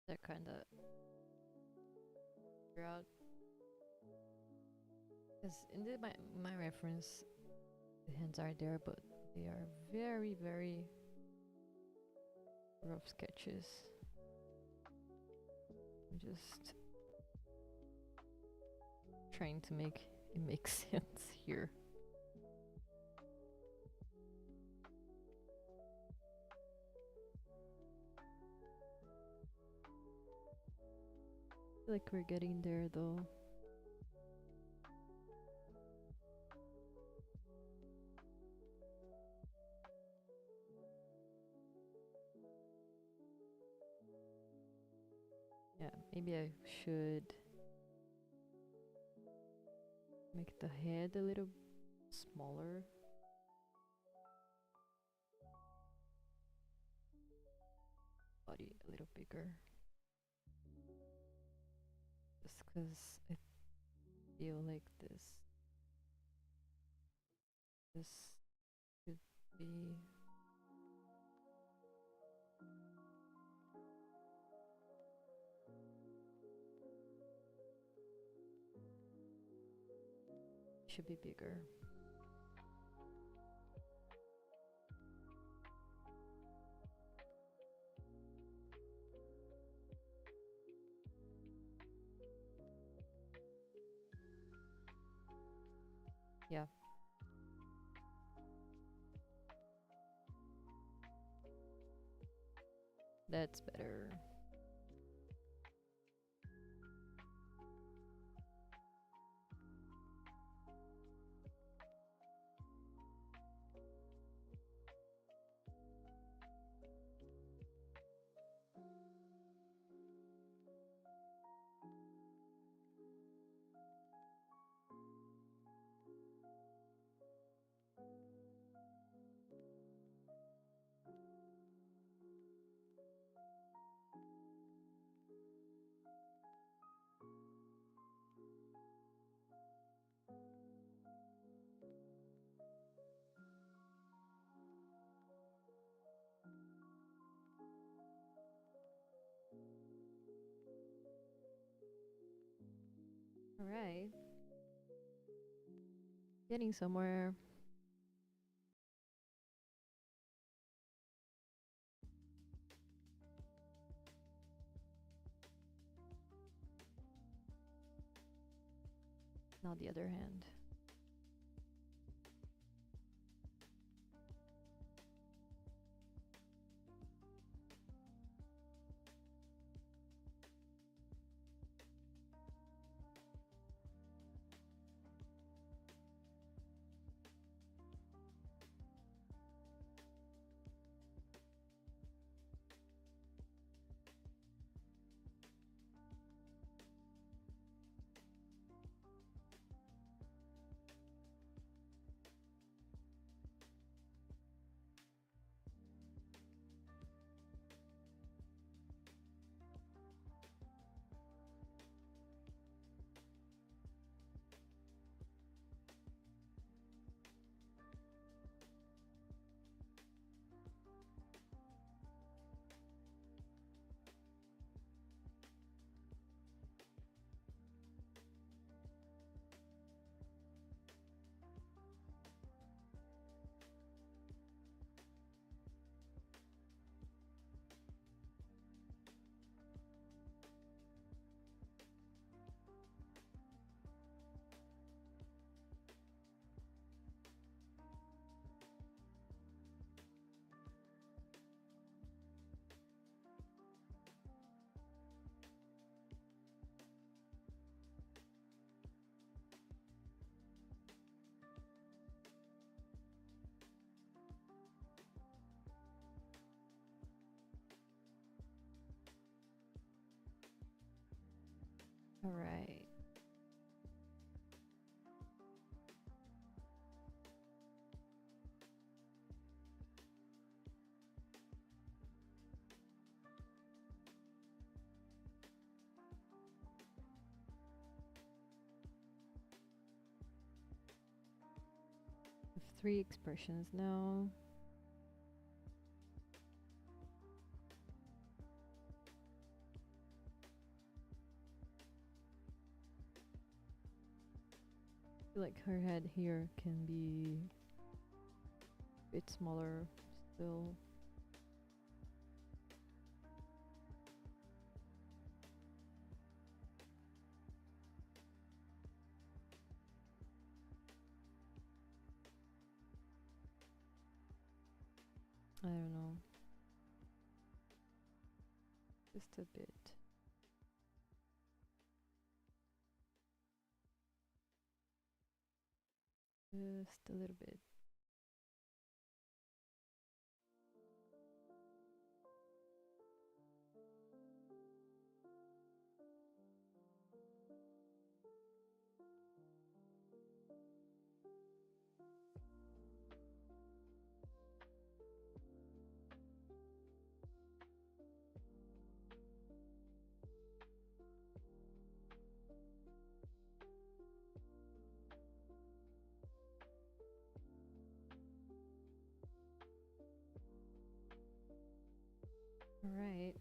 That kind of out because in my reference, the hands are there, but they are very very rough sketches. I'm just trying to make it make sense here. I feel like we're getting there though. Yeah, maybe I should make the head a little smaller. Body a little bigger. Just because I feel like this should be bigger. Yeah, that's better. All right, getting somewhere. Now the other hand. All right. I have 3 expressions now. I feel like her head here can be a bit smaller still. I don't know. Just a bit. Just a little bit. All right.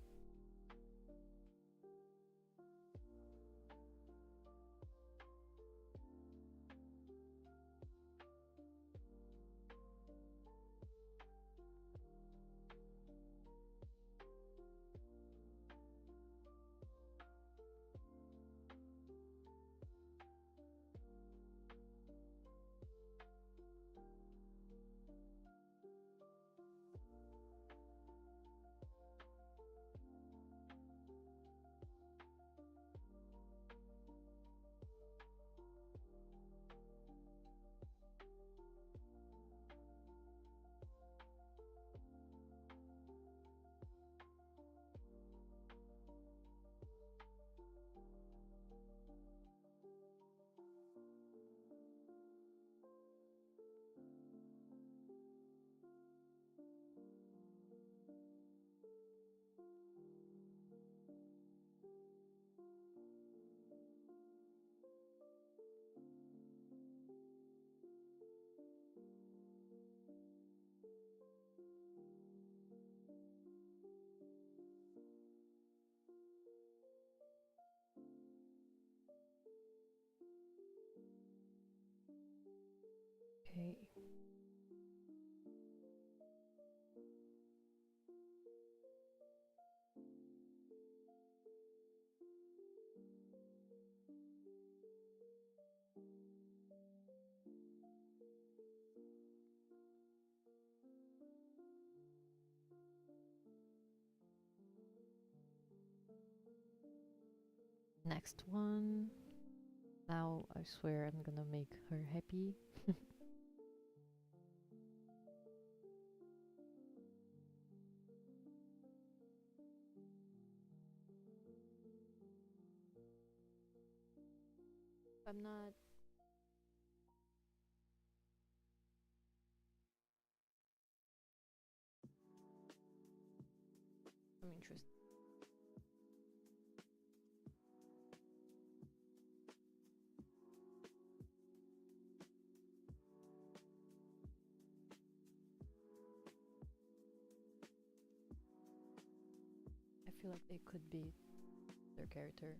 Okay. Next one. Now I swear I'm gonna make her happy. I'm not. I'm interested. I feel like they could be their character.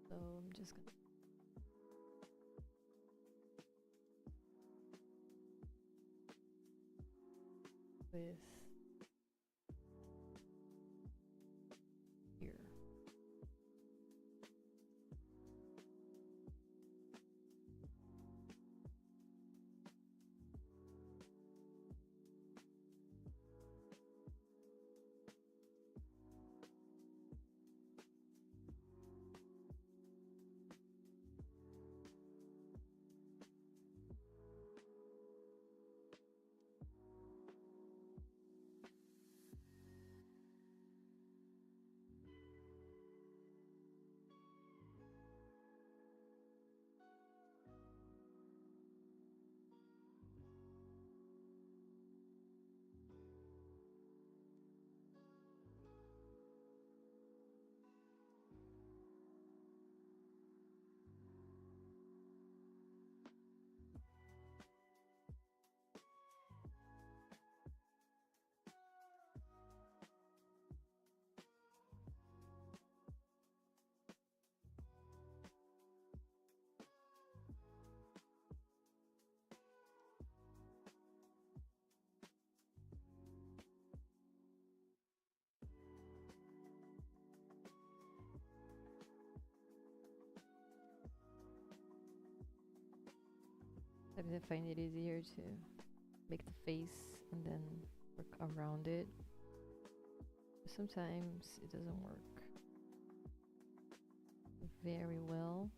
So I'm just gonna with here. Sometimes I find it easier to make the face and then work around it. Sometimes it doesn't work very well.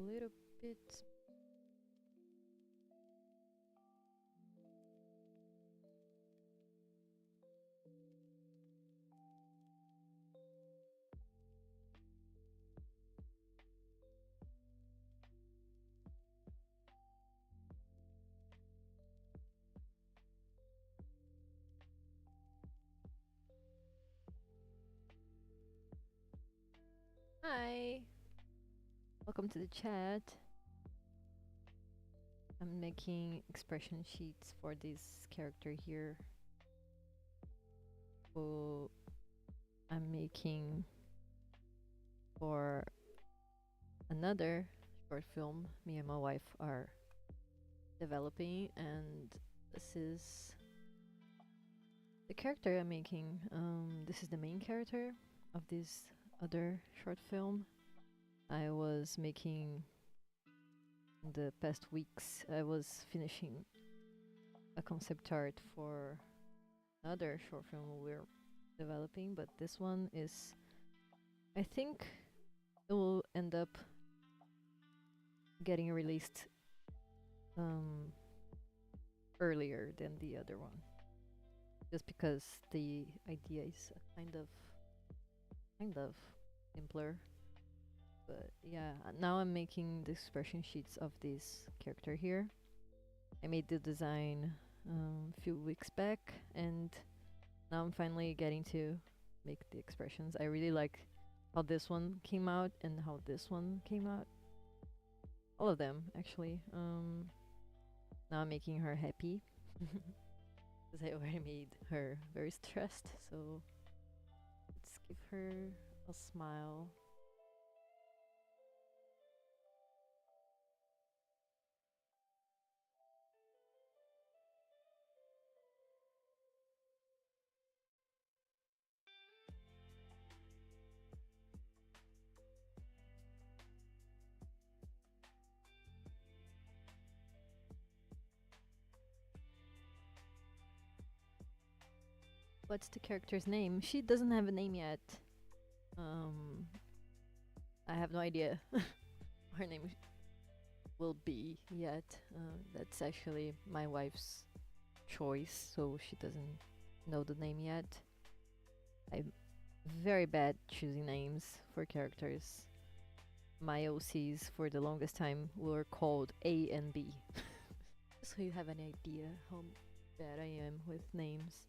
a little bit. Hi, welcome to the chat. I'm making expression sheets for this character here. Who I'm making for another short film me and my wife are developing, and this is the character I'm making. This is the main character of this other short film I was making in the past weeks. I was finishing a concept art for another short film we're developing, but this one is, I think it will end up getting released earlier than the other one, just because the idea is kind of simpler. But yeah, now I'm making the expression sheets of this character here. I made the design a few weeks back, and now I'm finally getting to make the expressions. I really like how this one came out and how this one came out. All of them, actually. Now I'm making her happy because I already made her very stressed. So let's give her a smile. What's the character's name? She doesn't have a name yet. I have no idea her name will be yet. That's actually my wife's choice, so she doesn't know the name yet. I'm very bad choosing names for characters. My OCs for the longest time were called A and B. So you have an idea how bad I am with names.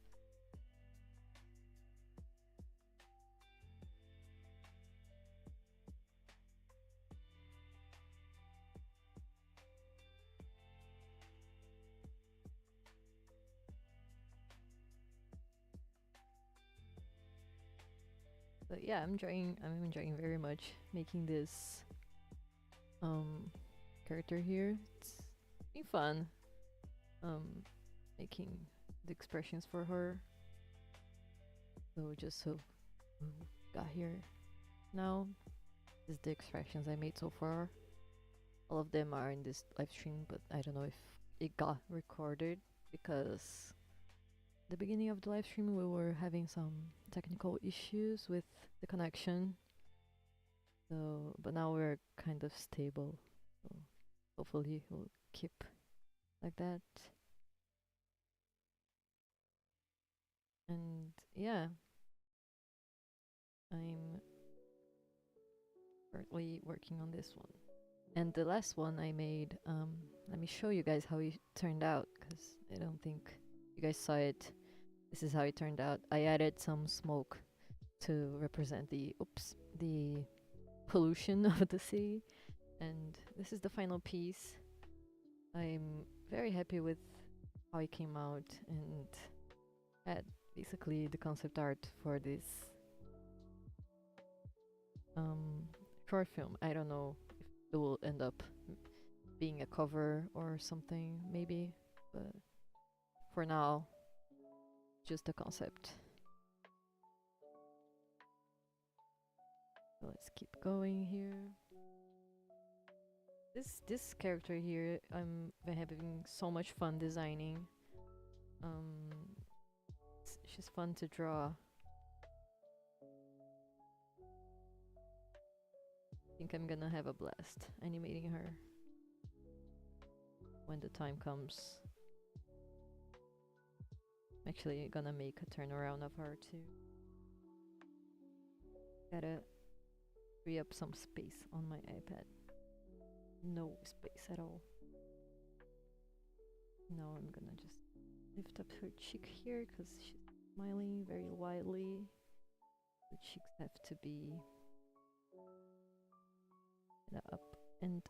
But yeah, I'm enjoying very much making this character here. It's been fun making the expressions for her. So just so we got here now, this is the expressions I made so far. All of them are in this live stream, but I don't know if it got recorded because the beginning of the live stream we were having some technical issues with the connection. So, but now we're kind of stable. So hopefully we'll keep like that. And yeah, I'm currently working on this one. And the last one I made, let me show you guys how it turned out, because I don't think you guys saw it. This is how it turned out. I added some smoke to represent the pollution of the city, and this is the final piece. I'm very happy with how it came out, and had basically the concept art for this short film. I don't know if it will end up being a cover or something, maybe, but for now, just the concept. So let's keep going here. This character here, I'm having so much fun designing. She's fun to draw. think I'm gonna have a blast animating her when the time comes. I'm actually gonna make a turnaround of her too. Gotta free up some space on my iPad. No space at all. Now I'm gonna just lift up her cheek here because she's smiling very widely. The cheeks have to be up, and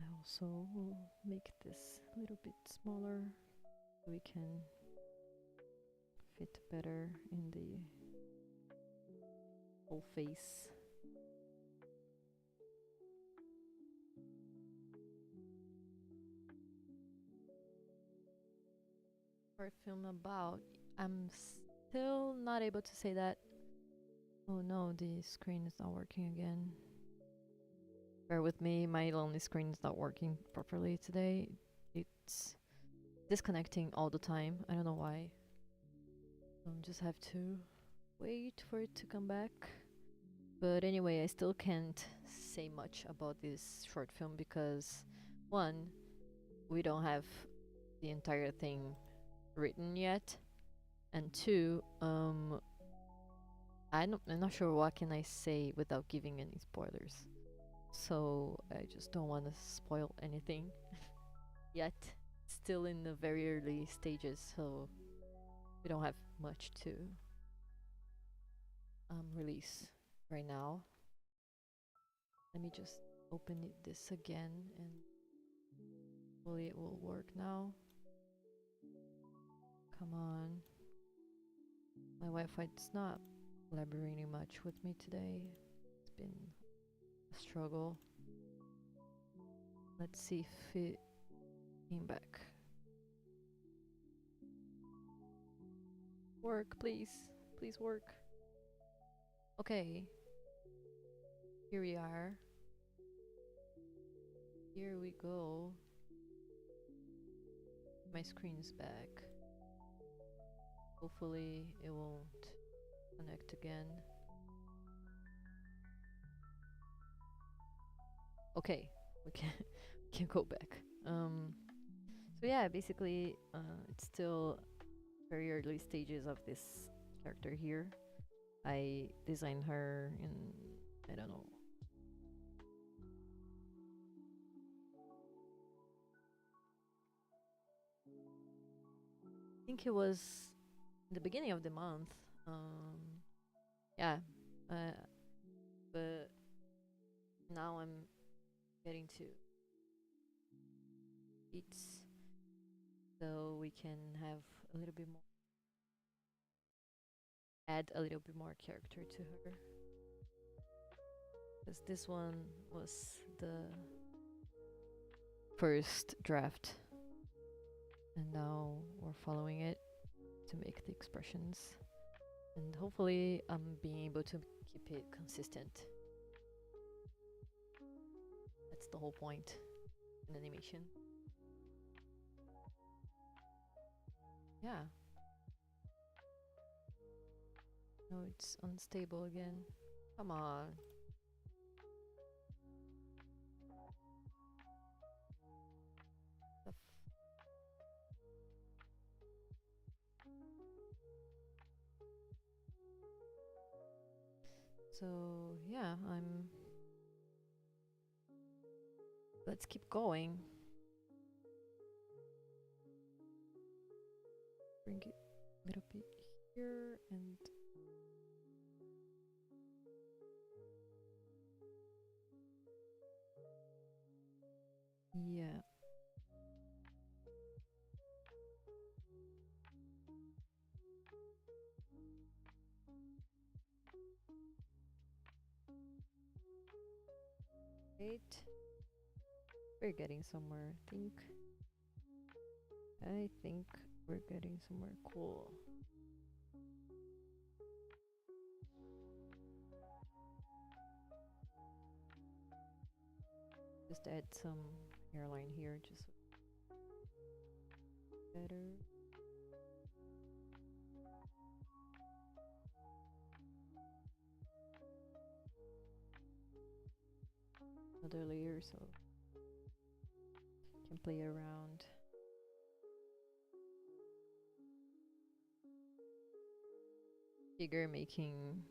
I also will make this a little bit smaller so we can fit better in the whole face. Short film about, I'm still not able to say that. Oh no, the screen is not working again. Bear with me, my lonely screen is not working properly today. It's disconnecting all the time. I don't know why. Just have to wait for it to come back. But anyway, I still can't say much about this short film because, one, we don't have the entire thing written yet, and two, I'm not sure what can I say without giving any spoilers. So I just don't want to spoil anything yet. Still in the very early stages, so we don't have much to release right now. Let me just open this again, and hopefully it will work now. Come on. My Wi-Fi is not collaborating much with me today. It's been a struggle. Let's see if it came back. Work, please. Please work. Okay. Here we are. Here we go. My screen's back. Hopefully it won't connect again. Okay, we can go back. So yeah, basically, it's still very early stages of this character here. I designed her in, I don't know, I think it was the beginning of the month. Yeah, but now I'm getting to eat, so we can have a little bit more, add a little bit more character to her, because this one was the first draft, and now we're following it to make the expressions, and hopefully I'm being able to keep it consistent. That's the whole point in animation. Yeah. No, it's unstable again. Come on. So yeah, let's keep going. Bring it a little bit here and yeah. Wait. We're getting somewhere, I think. I think we're getting somewhere cool. Just add some hairline here, just better. here, so can play around. Bigger, making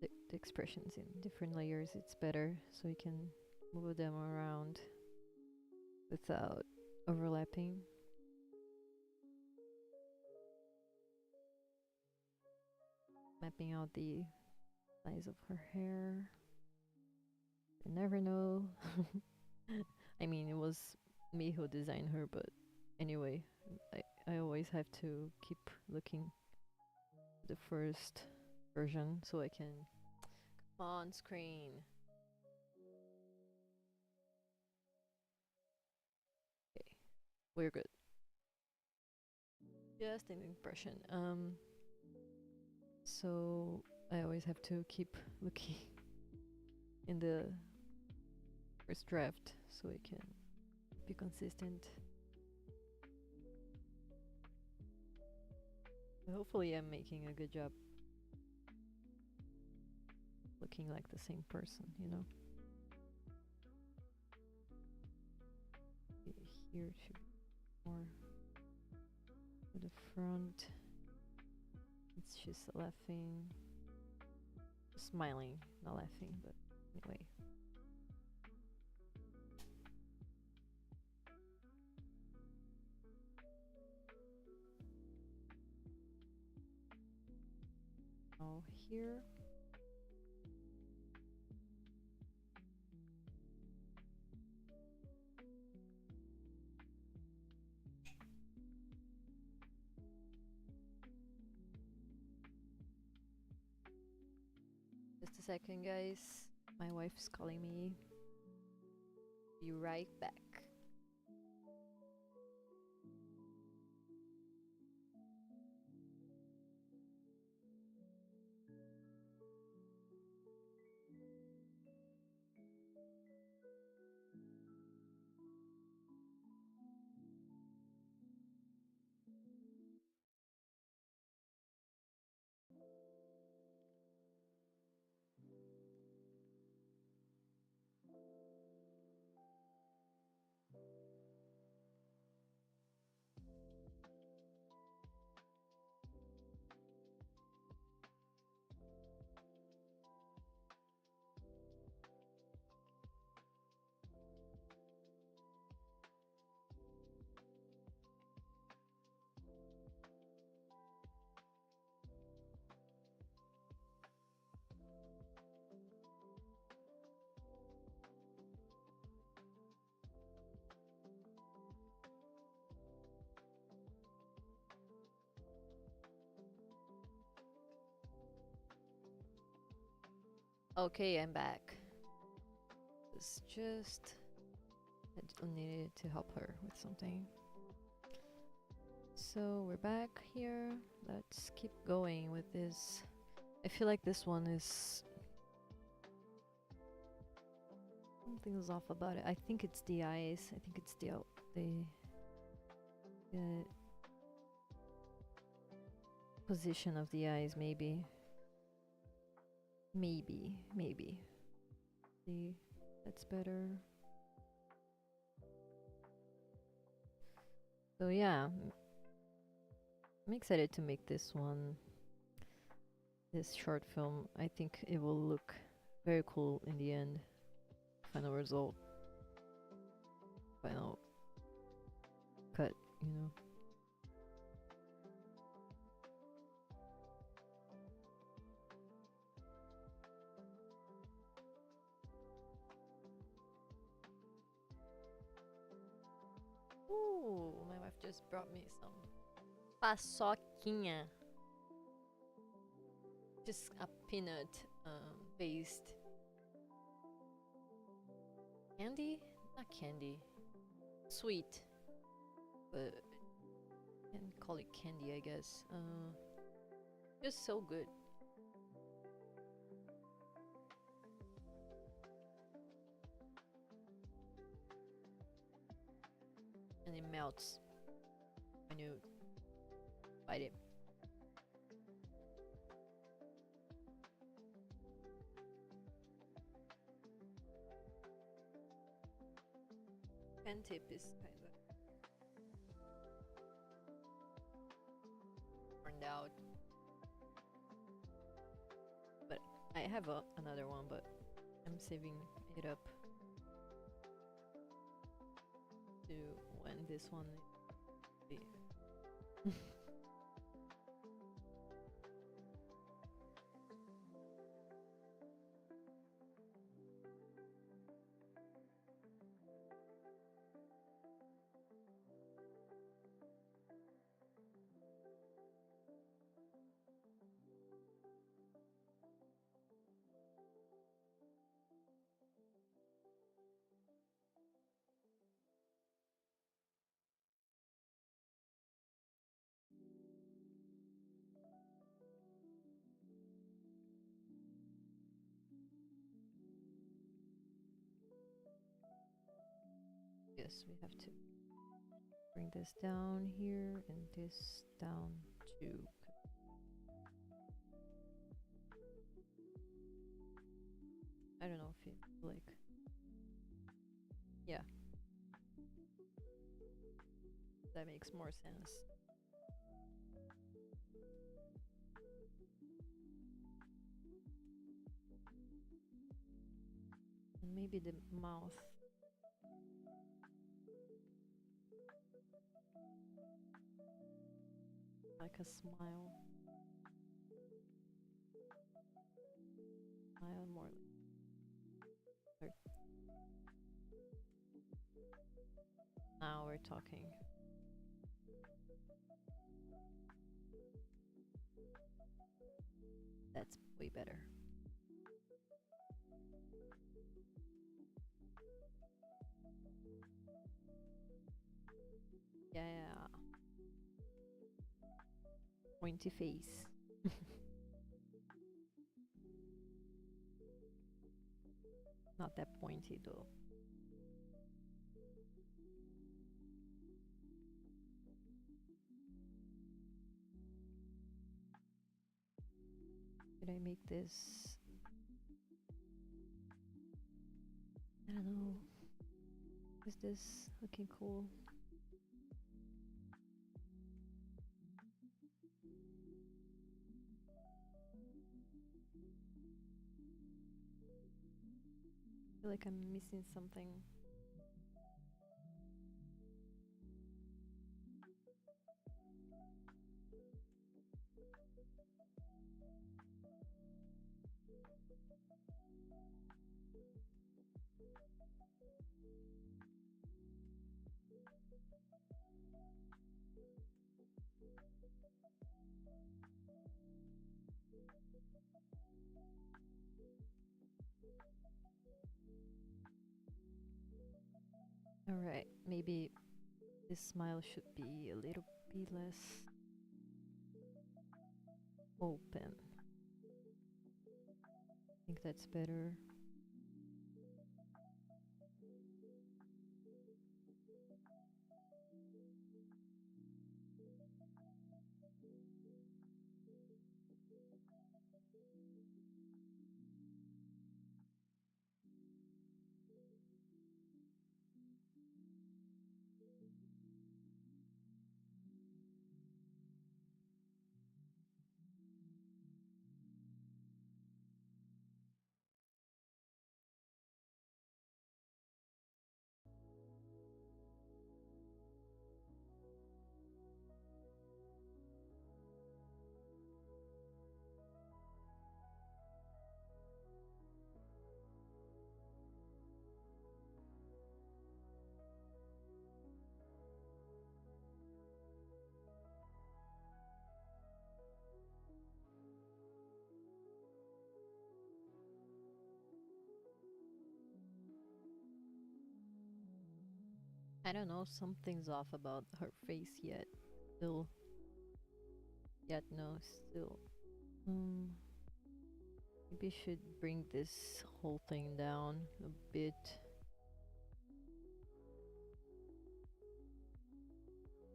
the expressions in different layers, it's better, so you can move them around without overlapping. Mapping out the size of her hair. You never know. I mean, it was me who designed her, but anyway, I always have to keep looking at the first version so I can come on screen. Okay, we're good. Just an impression. So I always have to keep looking in the first draft so I can be consistent. Hopefully I'm making a good job looking like the same person, you know? Here should be more to the front. It's just laughing, smiling, not laughing, but anyway. Now here. Just a second, guys. My wife's calling me. Be right back. Okay, I'm back. It's just I needed to help her with something. So we're back here. Let's keep going with this. I feel like this one is something's off about it. I think it's the eyes. I think it's the position of the eyes, maybe. Maybe. See, that's better. So yeah, I'm excited to make this one, this short film. I think it will look very cool in the end. Final result. Final cut, you know. Ooh, my wife just brought me some paçoquinha. Just a peanut based candy? Not candy. Sweet. But you can call it candy, I guess. Just so good. And it melts when you bite it. Pen tip is kind of burned out, but I have another one, but I'm saving it up to when this one be. Yes, we have to bring this down here and this down too. I don't know if it like, yeah, that makes more sense. And maybe the mouth. Like a smile. Smile more like. Now we're talking. That's way better. Yeah. Pointy face. Not that pointy though. Could I make this? I don't know. Is this looking cool? I feel like I'm missing something. Alright, maybe this smile should be a little bit less open. I think that's better. I don't know, something's off about her face yet. Still. Yet no, still. Maybe should bring this whole thing down a bit.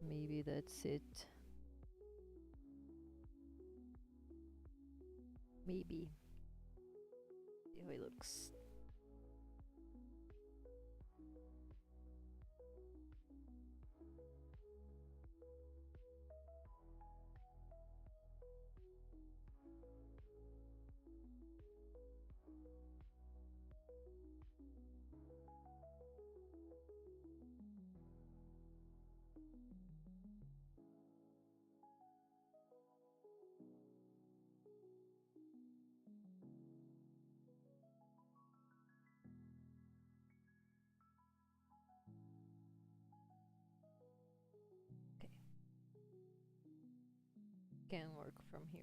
Maybe that's it. Maybe. See how it looks. can work from here.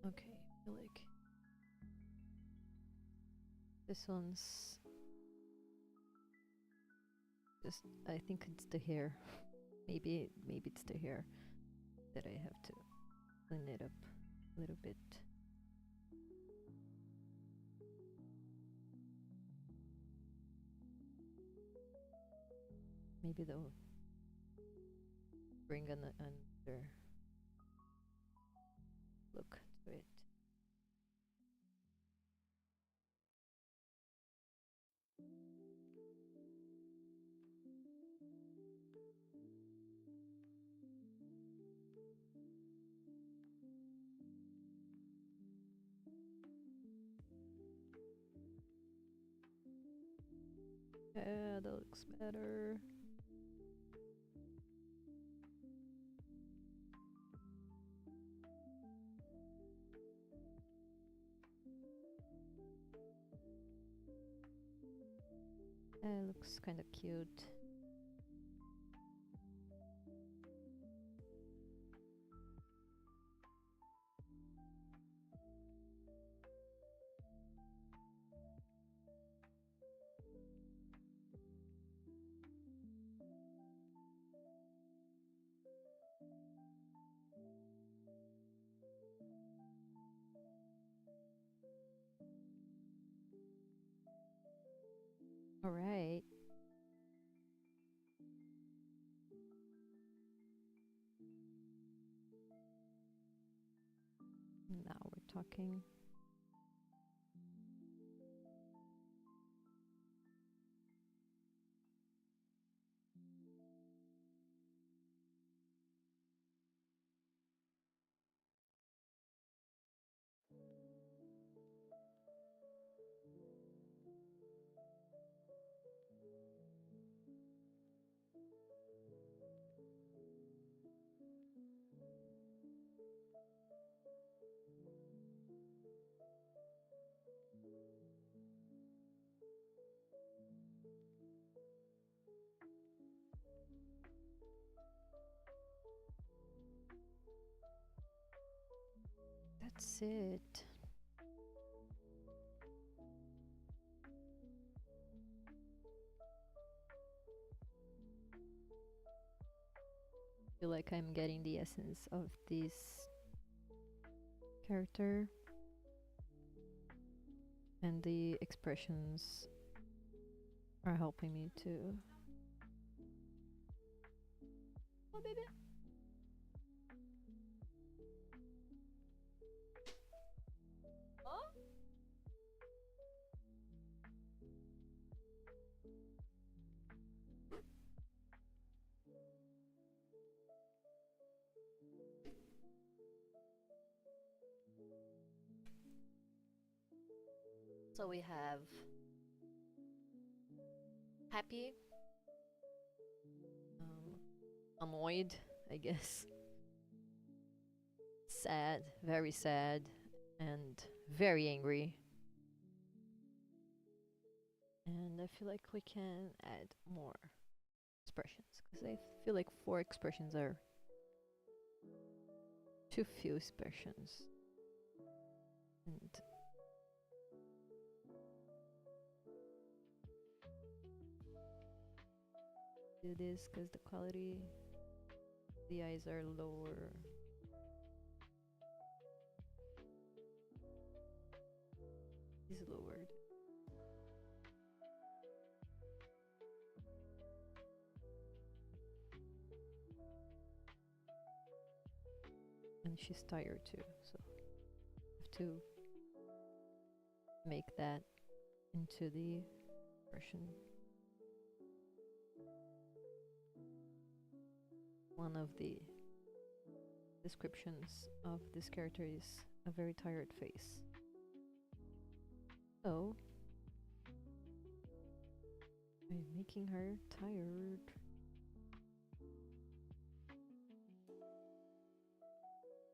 Okay, I feel like this one's just, I think it's the hair. Maybe it's the hair that I have to clean it up a little bit. Maybe they'll bring another look to it. Yeah, that looks better. It looks kind of cute. All right. Now we're talking. That's it. I feel like I'm getting the essence of this character, and the expressions are helping me to. Oh, baby. Oh. So we have happy, annoyed, I guess. Sad, very sad, and very angry. And I feel like we can add more expressions because I feel like 4 expressions are too few expressions. And do this because the quality, the eyes are lower. Is lowered. And she's tired too, so I have to make that into the version. One of the descriptions of this character is a very tired face. So I'm making her tired.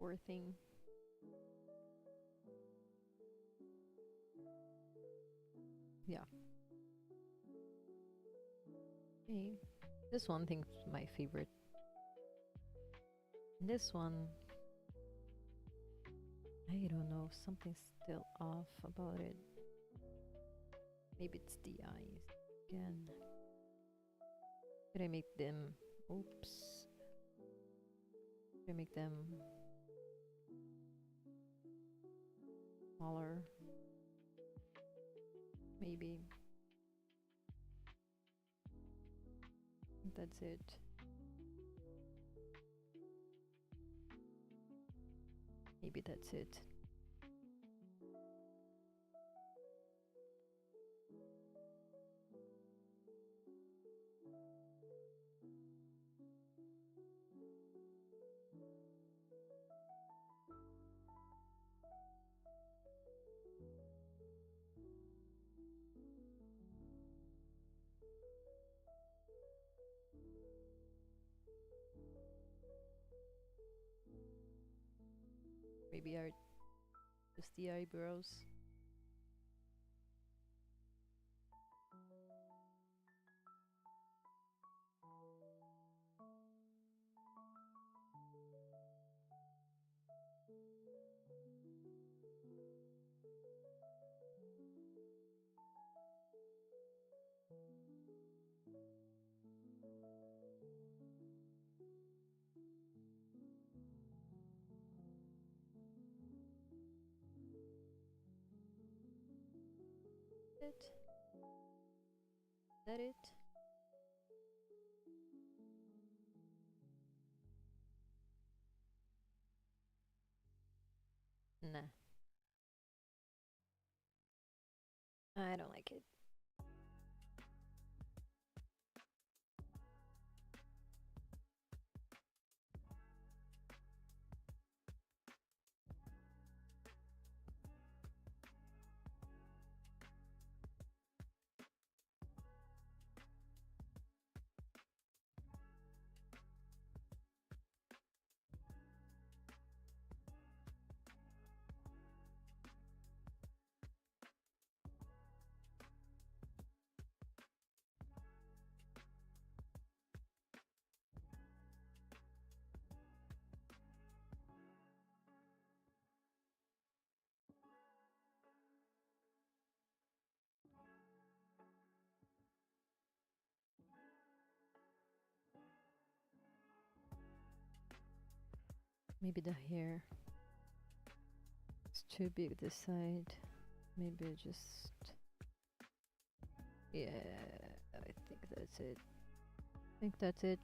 Poor thing. Yeah. Okay. This one thing's my favorite. This one, I don't know, something's still off about it. Maybe it's the eyes again. Could I make them, oops. Could I make them smaller? Maybe. That's it. Maybe that's it. Maybe just the eyebrows. It. Is that it? Nah. I don't like it. Maybe the hair is too big this side. Maybe just... Yeah, I think that's it. I think that's it.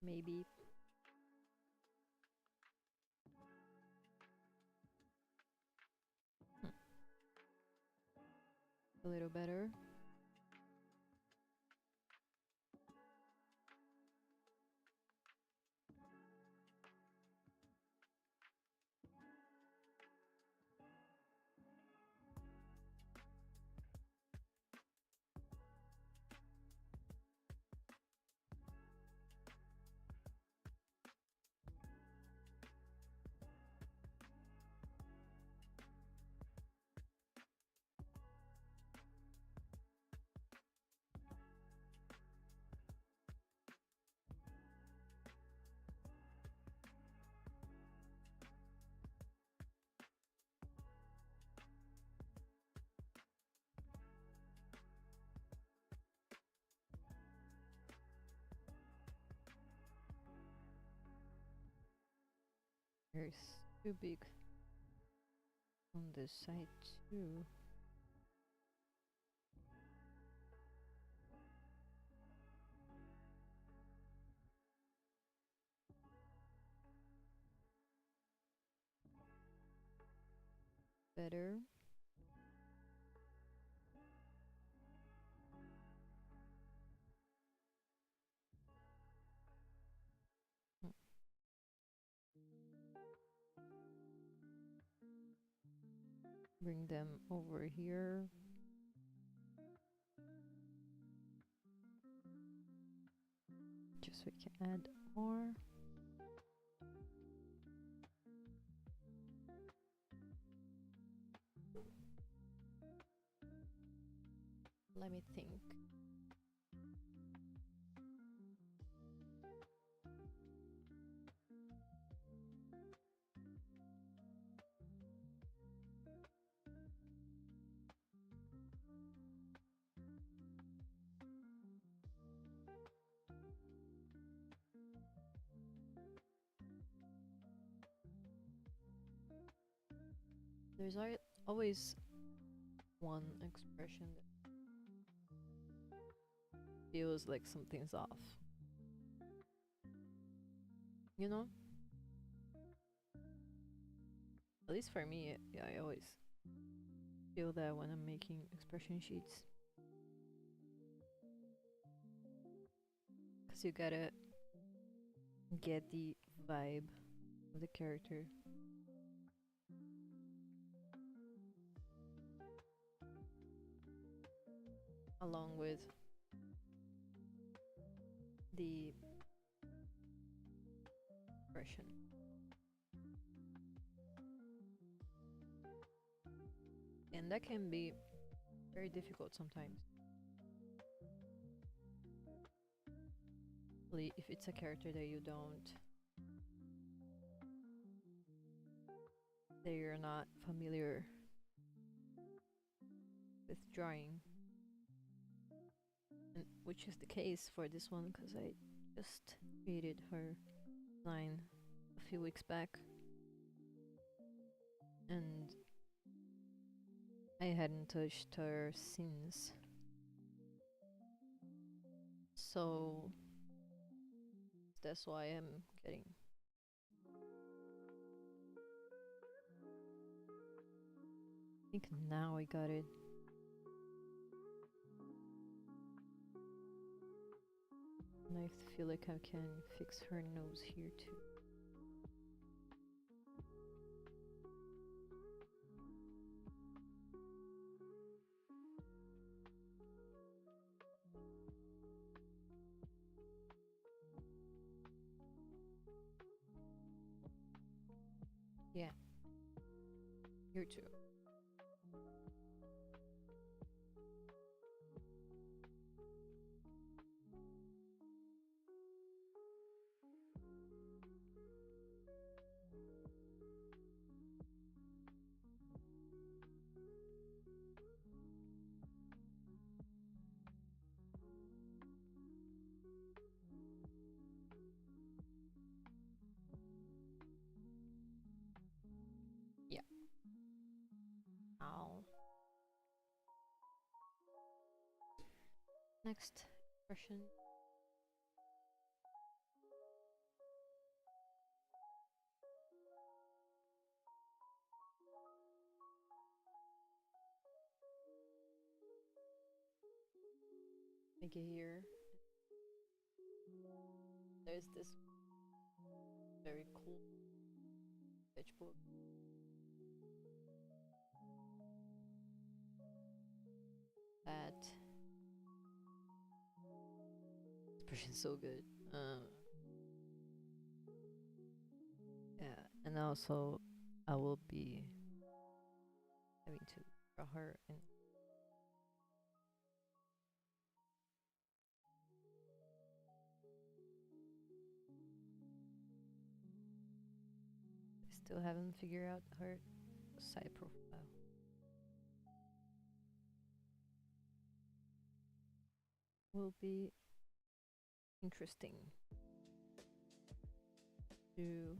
Maybe. A little better. There's too big on this side too. Better. Hmm. Bring them over here. Just so we can add more. Let me think. There's always one expression that feels like something's off. You know? At least for me, yeah, I always feel that when I'm making expression sheets. Because you gotta get the vibe of the character. Along with the expression. And that can be very difficult sometimes. If it's a character that you're not familiar with drawing. And which is the case for this one, because I just created her design a few weeks back. And I hadn't touched her since. So that's why I'm getting I think now I got it. And I feel like I can fix her nose here too. Yeah, here too. Yeah. Ow. Next expression. Make it here. There's this very cool sketchbook. That expression's so good. Yeah, and also I will be having to draw her in. I still haven't figured out her side profile. Will be interesting to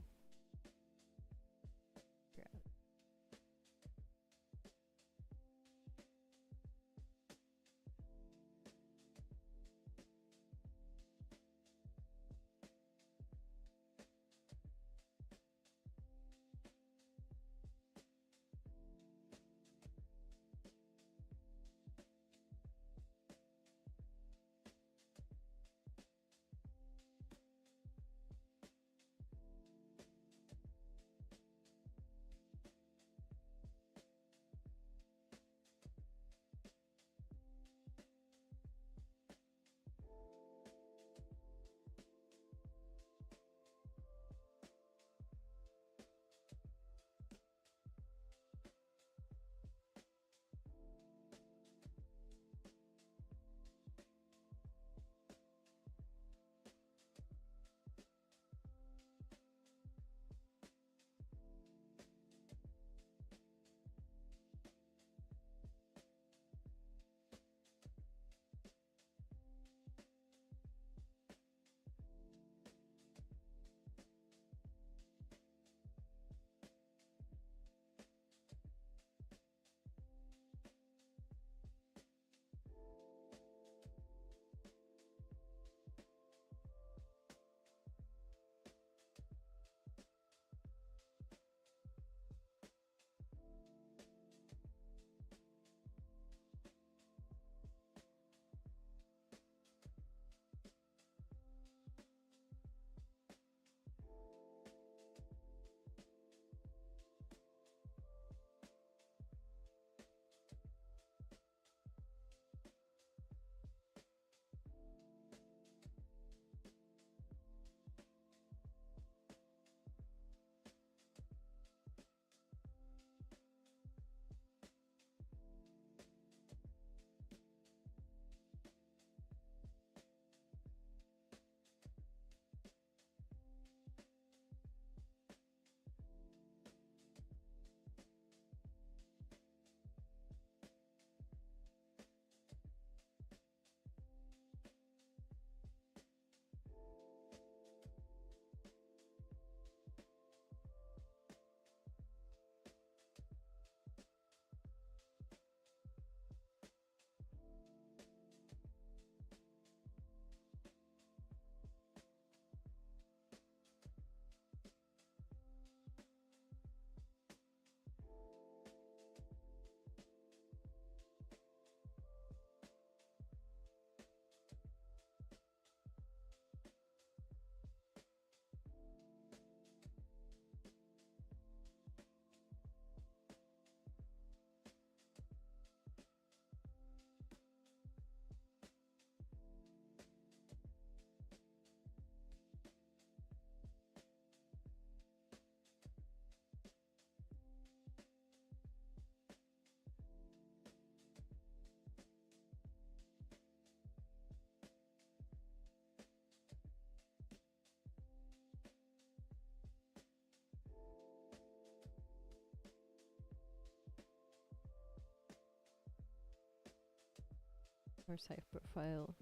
her side profile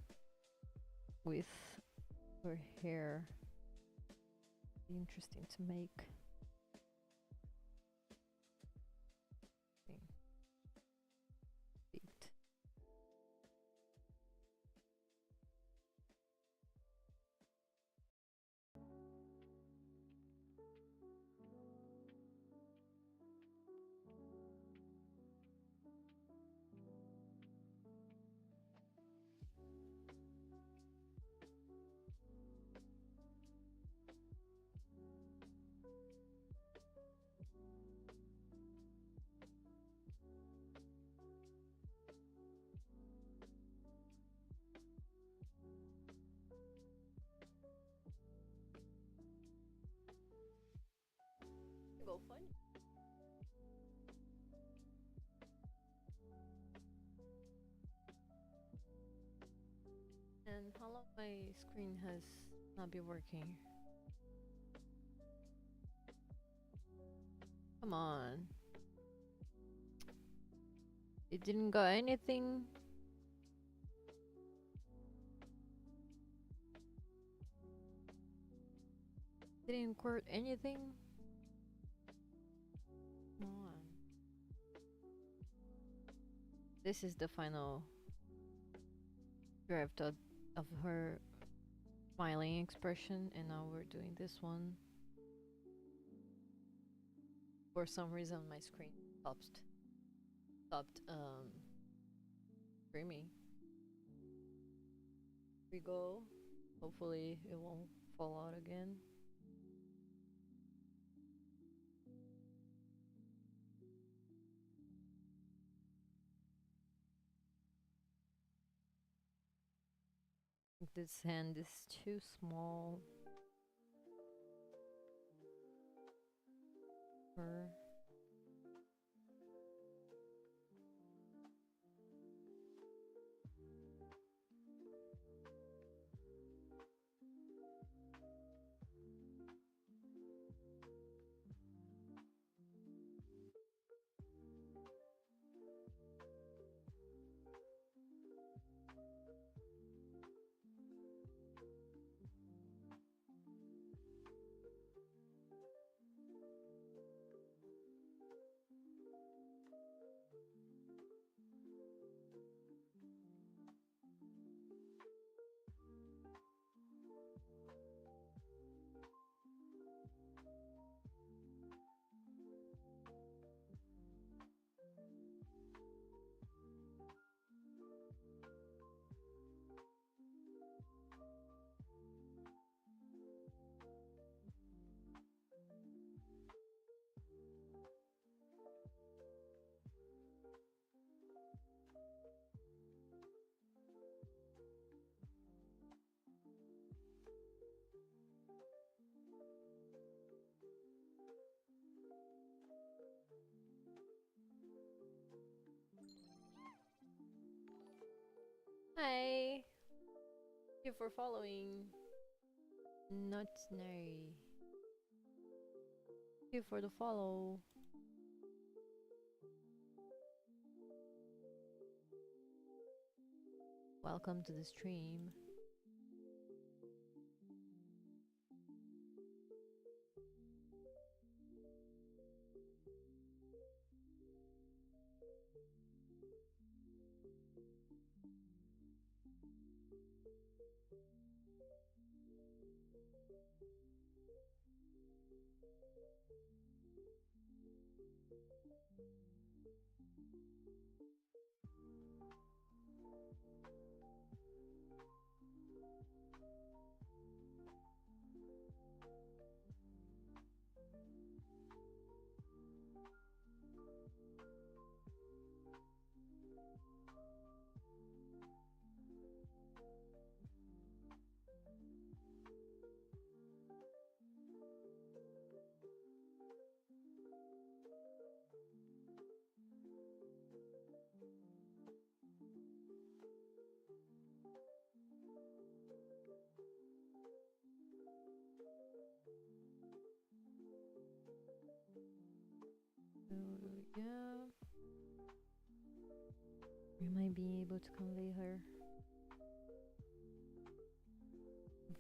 with her hair. Be interesting to make. Beat. Go fun. And how long my screen has not been working? Come on. It didn't got anything. Didn't record anything. Come on. This is the final draft of her smiling expression, and now we're doing this one. For some reason my screen stopped streaming. Here we go. Hopefully it won't fall out again. This hand is too small for Hi! Thank you for following. Not Nary. Thank you for the follow. Welcome to the stream. Yeah. We might be able to convey her.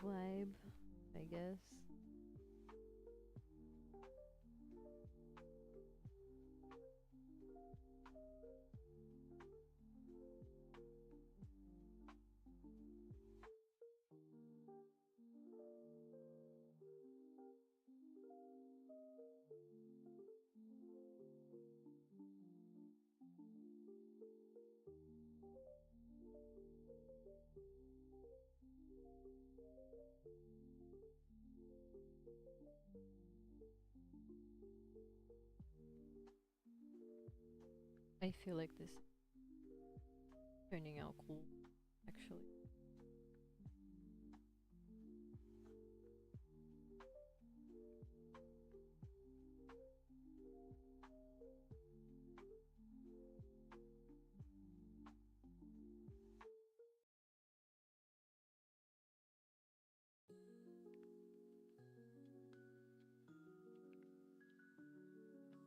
vibe, I guess. I feel like this is turning out cool, actually.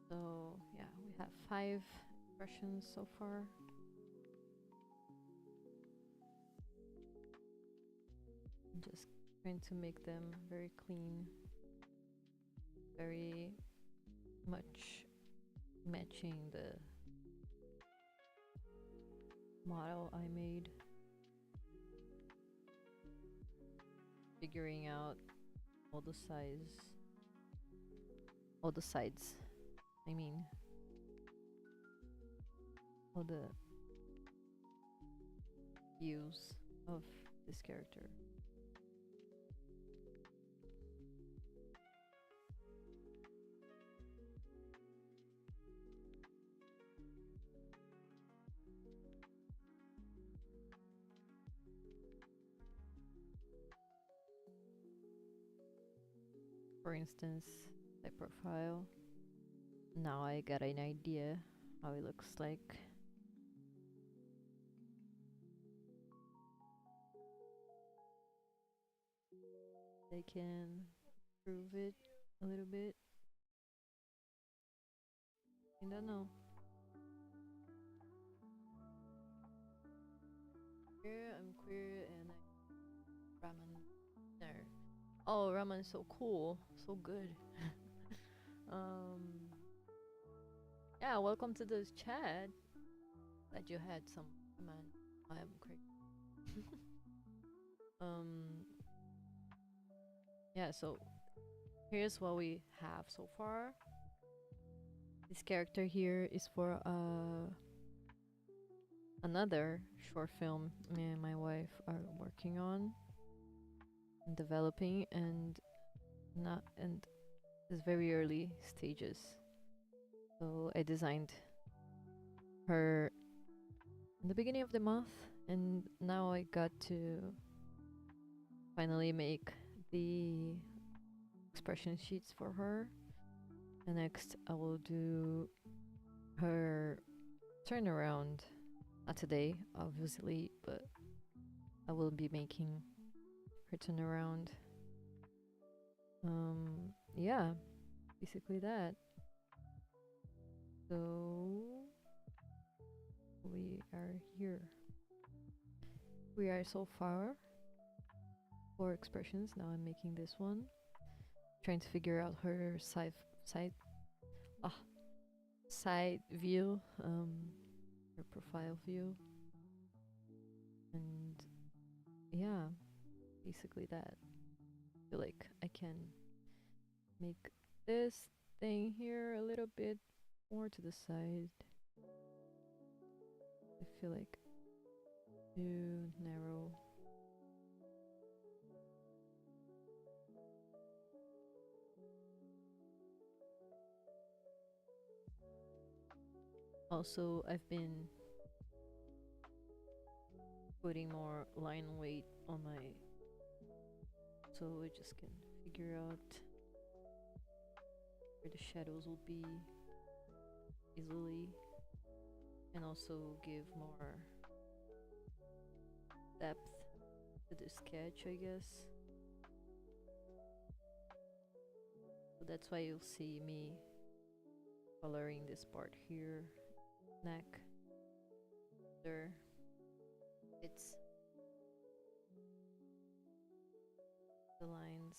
So yeah, we have 5 expressions so far. I'm just trying to make them very clean, very much matching the model I made. Figuring out all the sides, I mean, all the views of this character. For instance, the profile. Now I got an idea how it looks like. I can improve it a little bit. I don't know. Here I'm queer and I ramen there. Oh, ramen is so cool, so good. um, yeah, welcome to this chat. That you had some ramen. I am crazy. um, yeah. So here's what we have so far. This character here is for another short film me and my wife are working on and developing, and not and it's very early stages. So I designed her in the beginning of the month, and now I got to finally make the expression sheets for her. And next I will do her turnaround. Not today, obviously, but I will be making her turnaround. Yeah, basically that. So we are here. We are so far 4 expressions. Now I'm making this one. Trying to figure out her side view, her profile view, and yeah, basically that. I feel like I can make this thing here a little bit more to the side. I feel like too narrow. Also, I've been putting more line weight on my, so I just can figure out where the shadows will be easily, and also give more depth to the sketch, I guess. So that's why you'll see me coloring this part here, neck, there. It's the lines.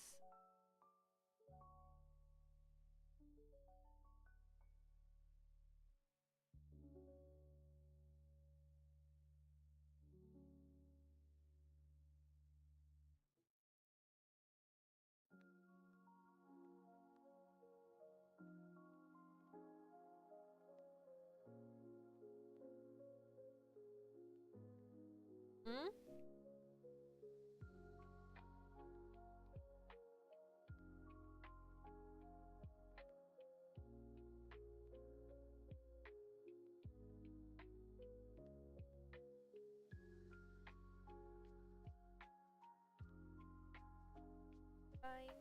Hmm? Fine.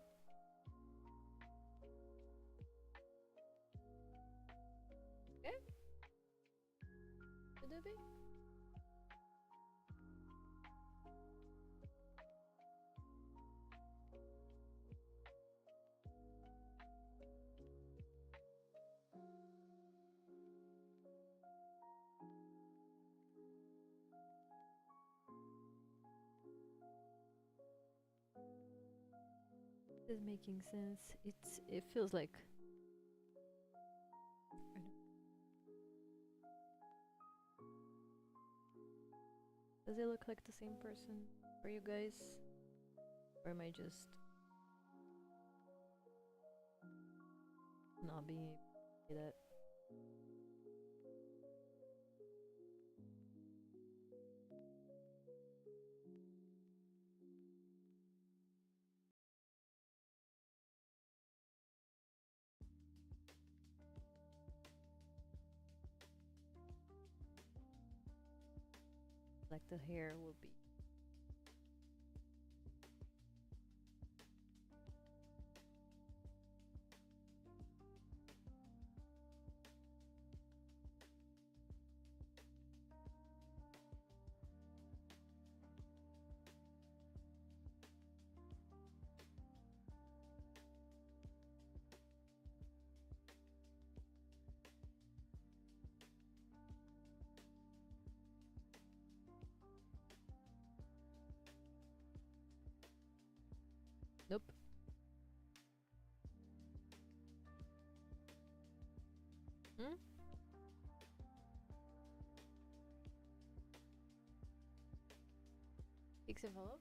Okay. Adobe. This is making sense. It feels like does it look like the same person for you guys? Or am I just not being able to say that? Like the hair will be. Nope. Hmm? Fix envelope?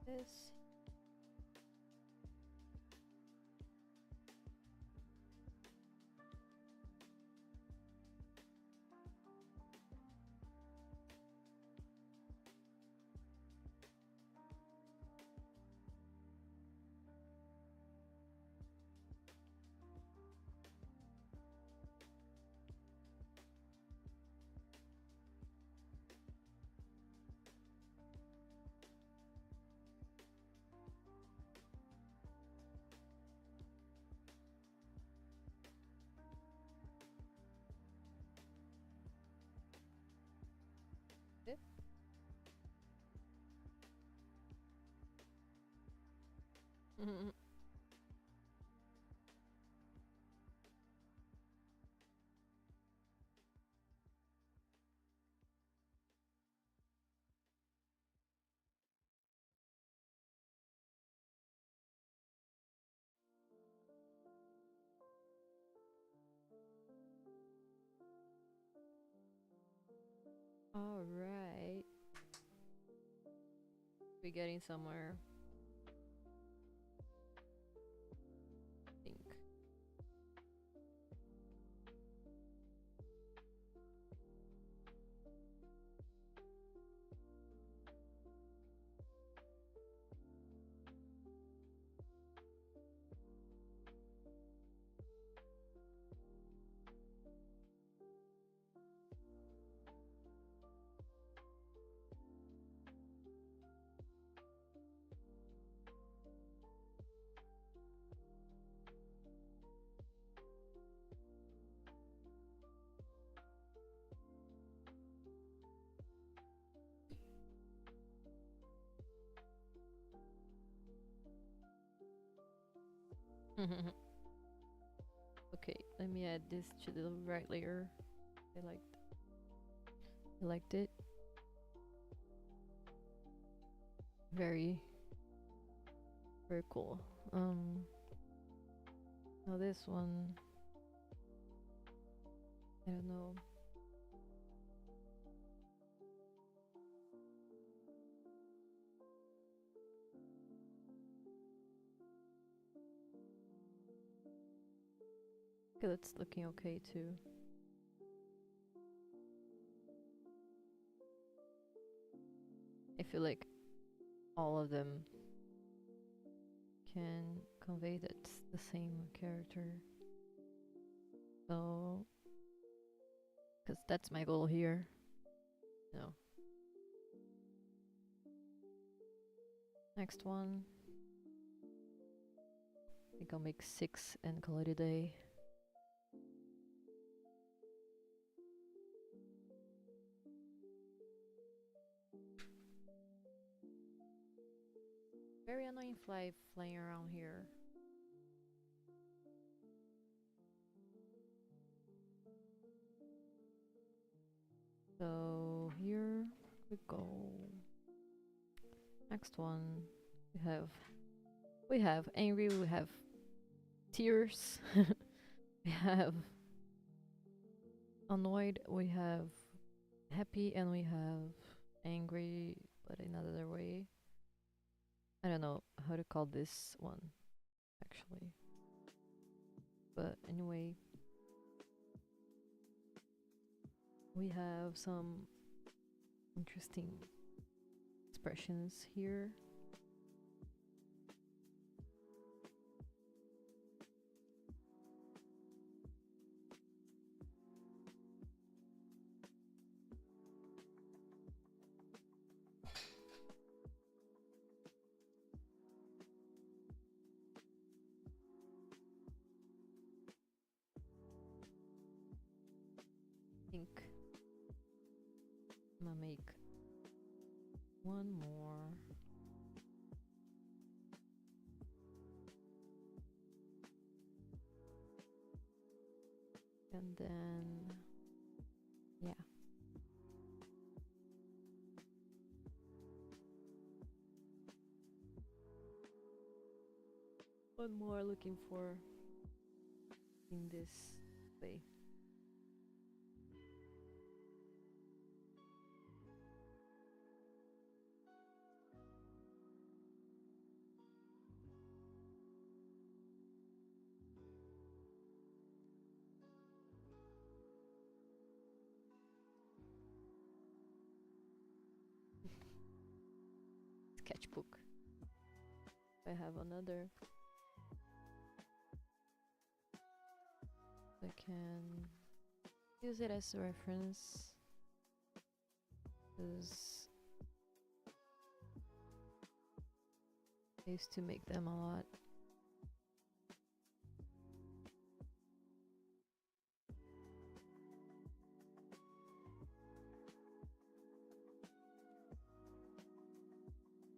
This. It. All right. We're getting somewhere. Okay, let me add this to the right layer. I liked it. Very, very cool. Now this one, I don't know. Okay, that's looking okay too. I feel like all of them can convey that it's the same character. So, because that's my goal here. No. Next one. I think I'll make 6 and call it a day. Very annoying fly flying around here. So here we go. Next one, we have angry, we have tears, we have annoyed, we have happy, and we have angry, but in another way. I don't know how to call this one actually, but anyway, we have some interesting expressions here. I think I'm gonna make one more. And then, yeah. One more looking for in this way. Sketchbook. I have another. I can use it as a reference because I used to make them a lot.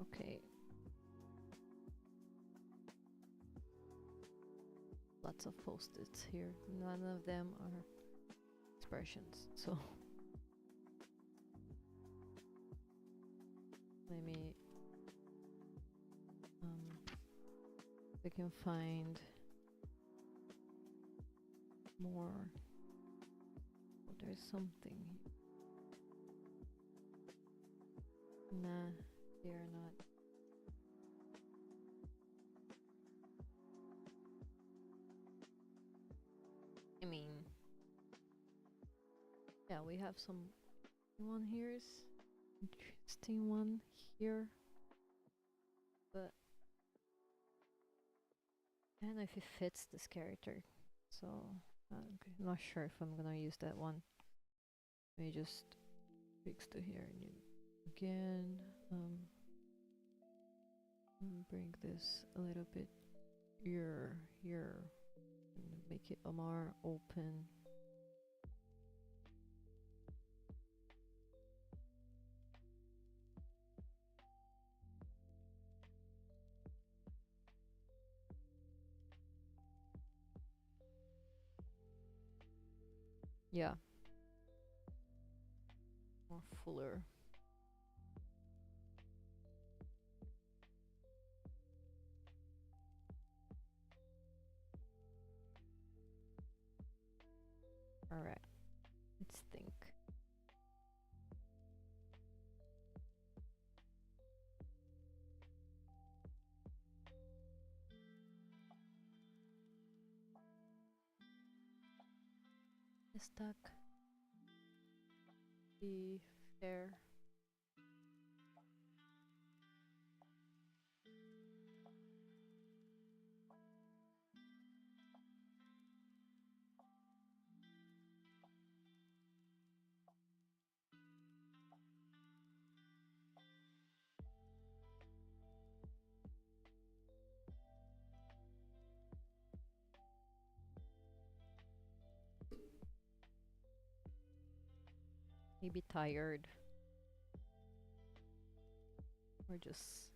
Okay. Lots of post-its here. None of them are expressions, so let me if I can find more. Oh, there's something. Nah, they are not. I mean, yeah, we have some one here's interesting one here, but I don't know if it fits this character, so okay, I'm not sure if I'm gonna use that one. Let me just fix to here again. Bring this a little bit here, and make it a more open. Yeah, more fuller. All right, let's think. Stuck. Be fair. Maybe tired. Or just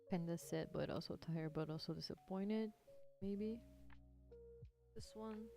Kinda sad, but also tired, but also disappointed. Maybe this one.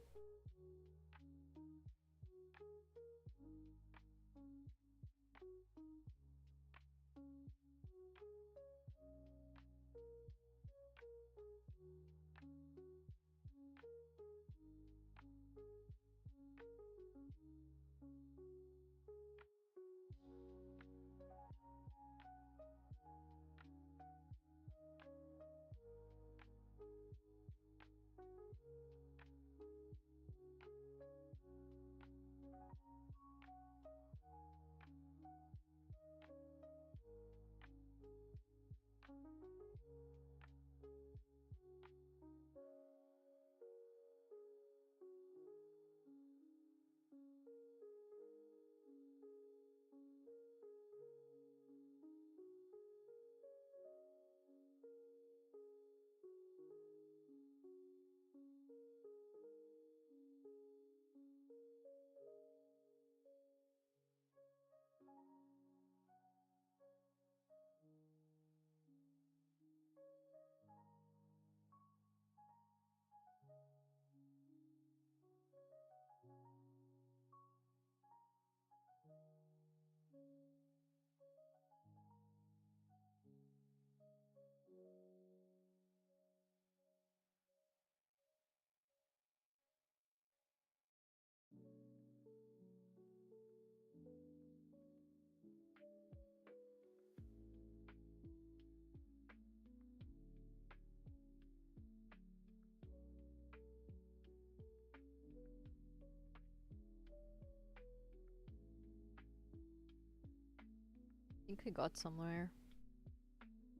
I think we got somewhere.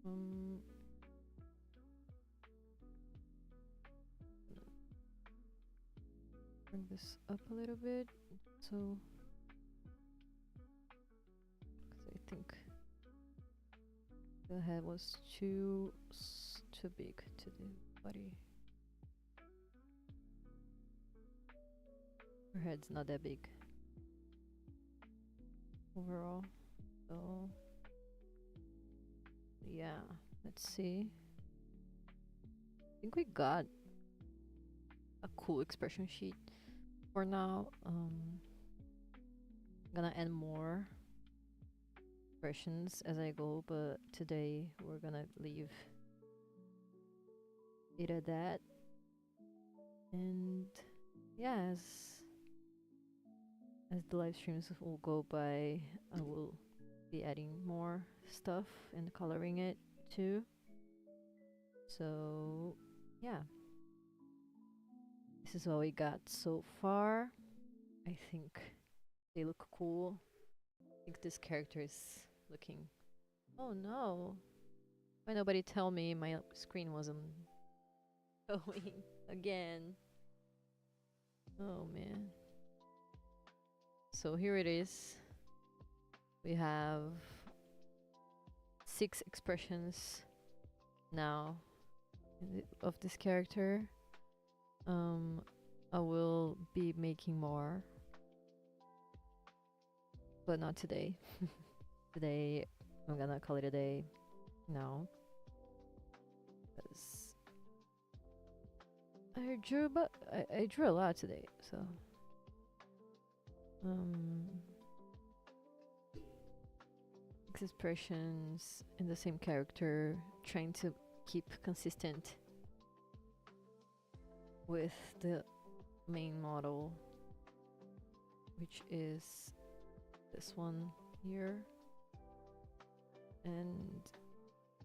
Um, bring this up a little bit, so 'cause I think the head was too big to the body. Her head's not that big overall, so yeah. Let's see. I think we got a cool expression sheet for now. I'm gonna add more expressions as I go, but today we're gonna leave it at that. And yeah, as the live streams will go by, I will be adding more stuff and coloring it too. So yeah, this is what we got so far. I think they look cool. I think this character is looking... Oh no! Why nobody tell me my screen wasn't going again? Oh man. So here it is. We have 6 expressions now of this character. I will be making more, but not today. Today I'm gonna call it a day now, because I drew, but I drew a lot today, so expressions in the same character, trying to keep consistent with the main model, which is this one here. And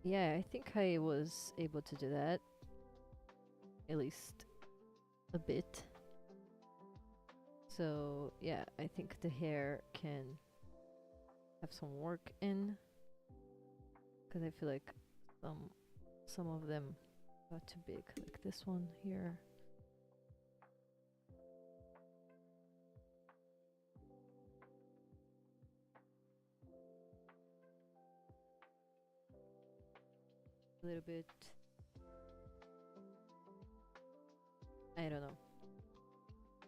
yeah, I think I was able to do that, at least a bit. So yeah, I think the hair can have some work in, because I feel like some of them got too big, like this one here. A little bit, I don't know.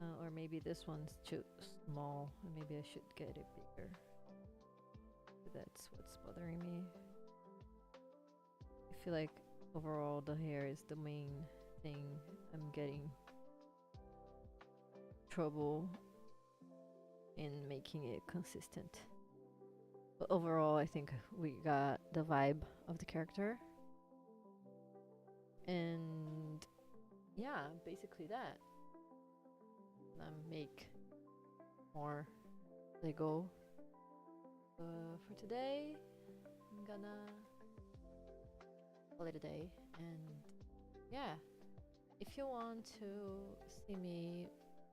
Or maybe this one's too small, and maybe I should get it bigger. That's what's bothering me. I feel like overall the hair is the main thing I'm getting trouble in making it consistent. But overall, I think we got the vibe of the character. And yeah, basically that. Make more Lego. For today, I'm gonna call it a day. And yeah, if you want to see me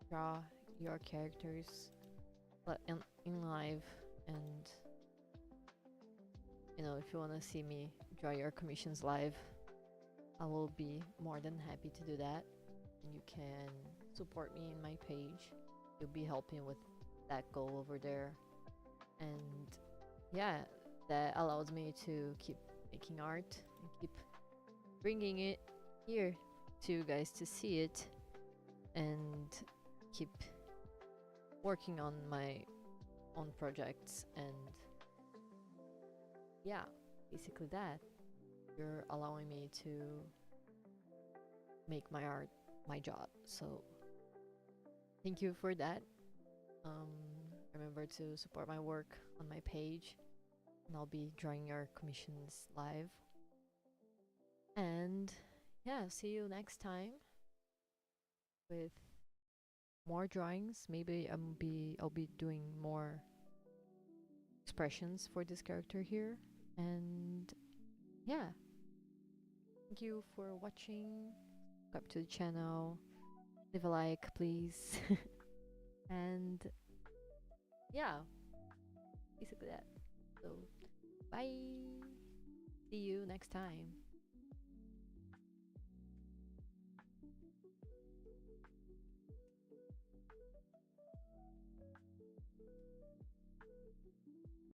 draw your characters in live, and you know, if you want to see me draw your commissions live, I will be more than happy to do that. And you can support me in my page. You'll be helping with that goal over there. And yeah, that allows me to keep making art and keep bringing it here to you guys to see it, and keep working on my own projects. And yeah, basically that. You're allowing me to make my art my job, so thank you for that. Remember to support my work on my page, and I'll be drawing your commissions live. And yeah, see you next time with more drawings. Maybe I'll be doing more expressions for this character here. And yeah, thank you for watching. Subscribe to the channel, leave a like please. And yeah, basically that. So bye, see you next time.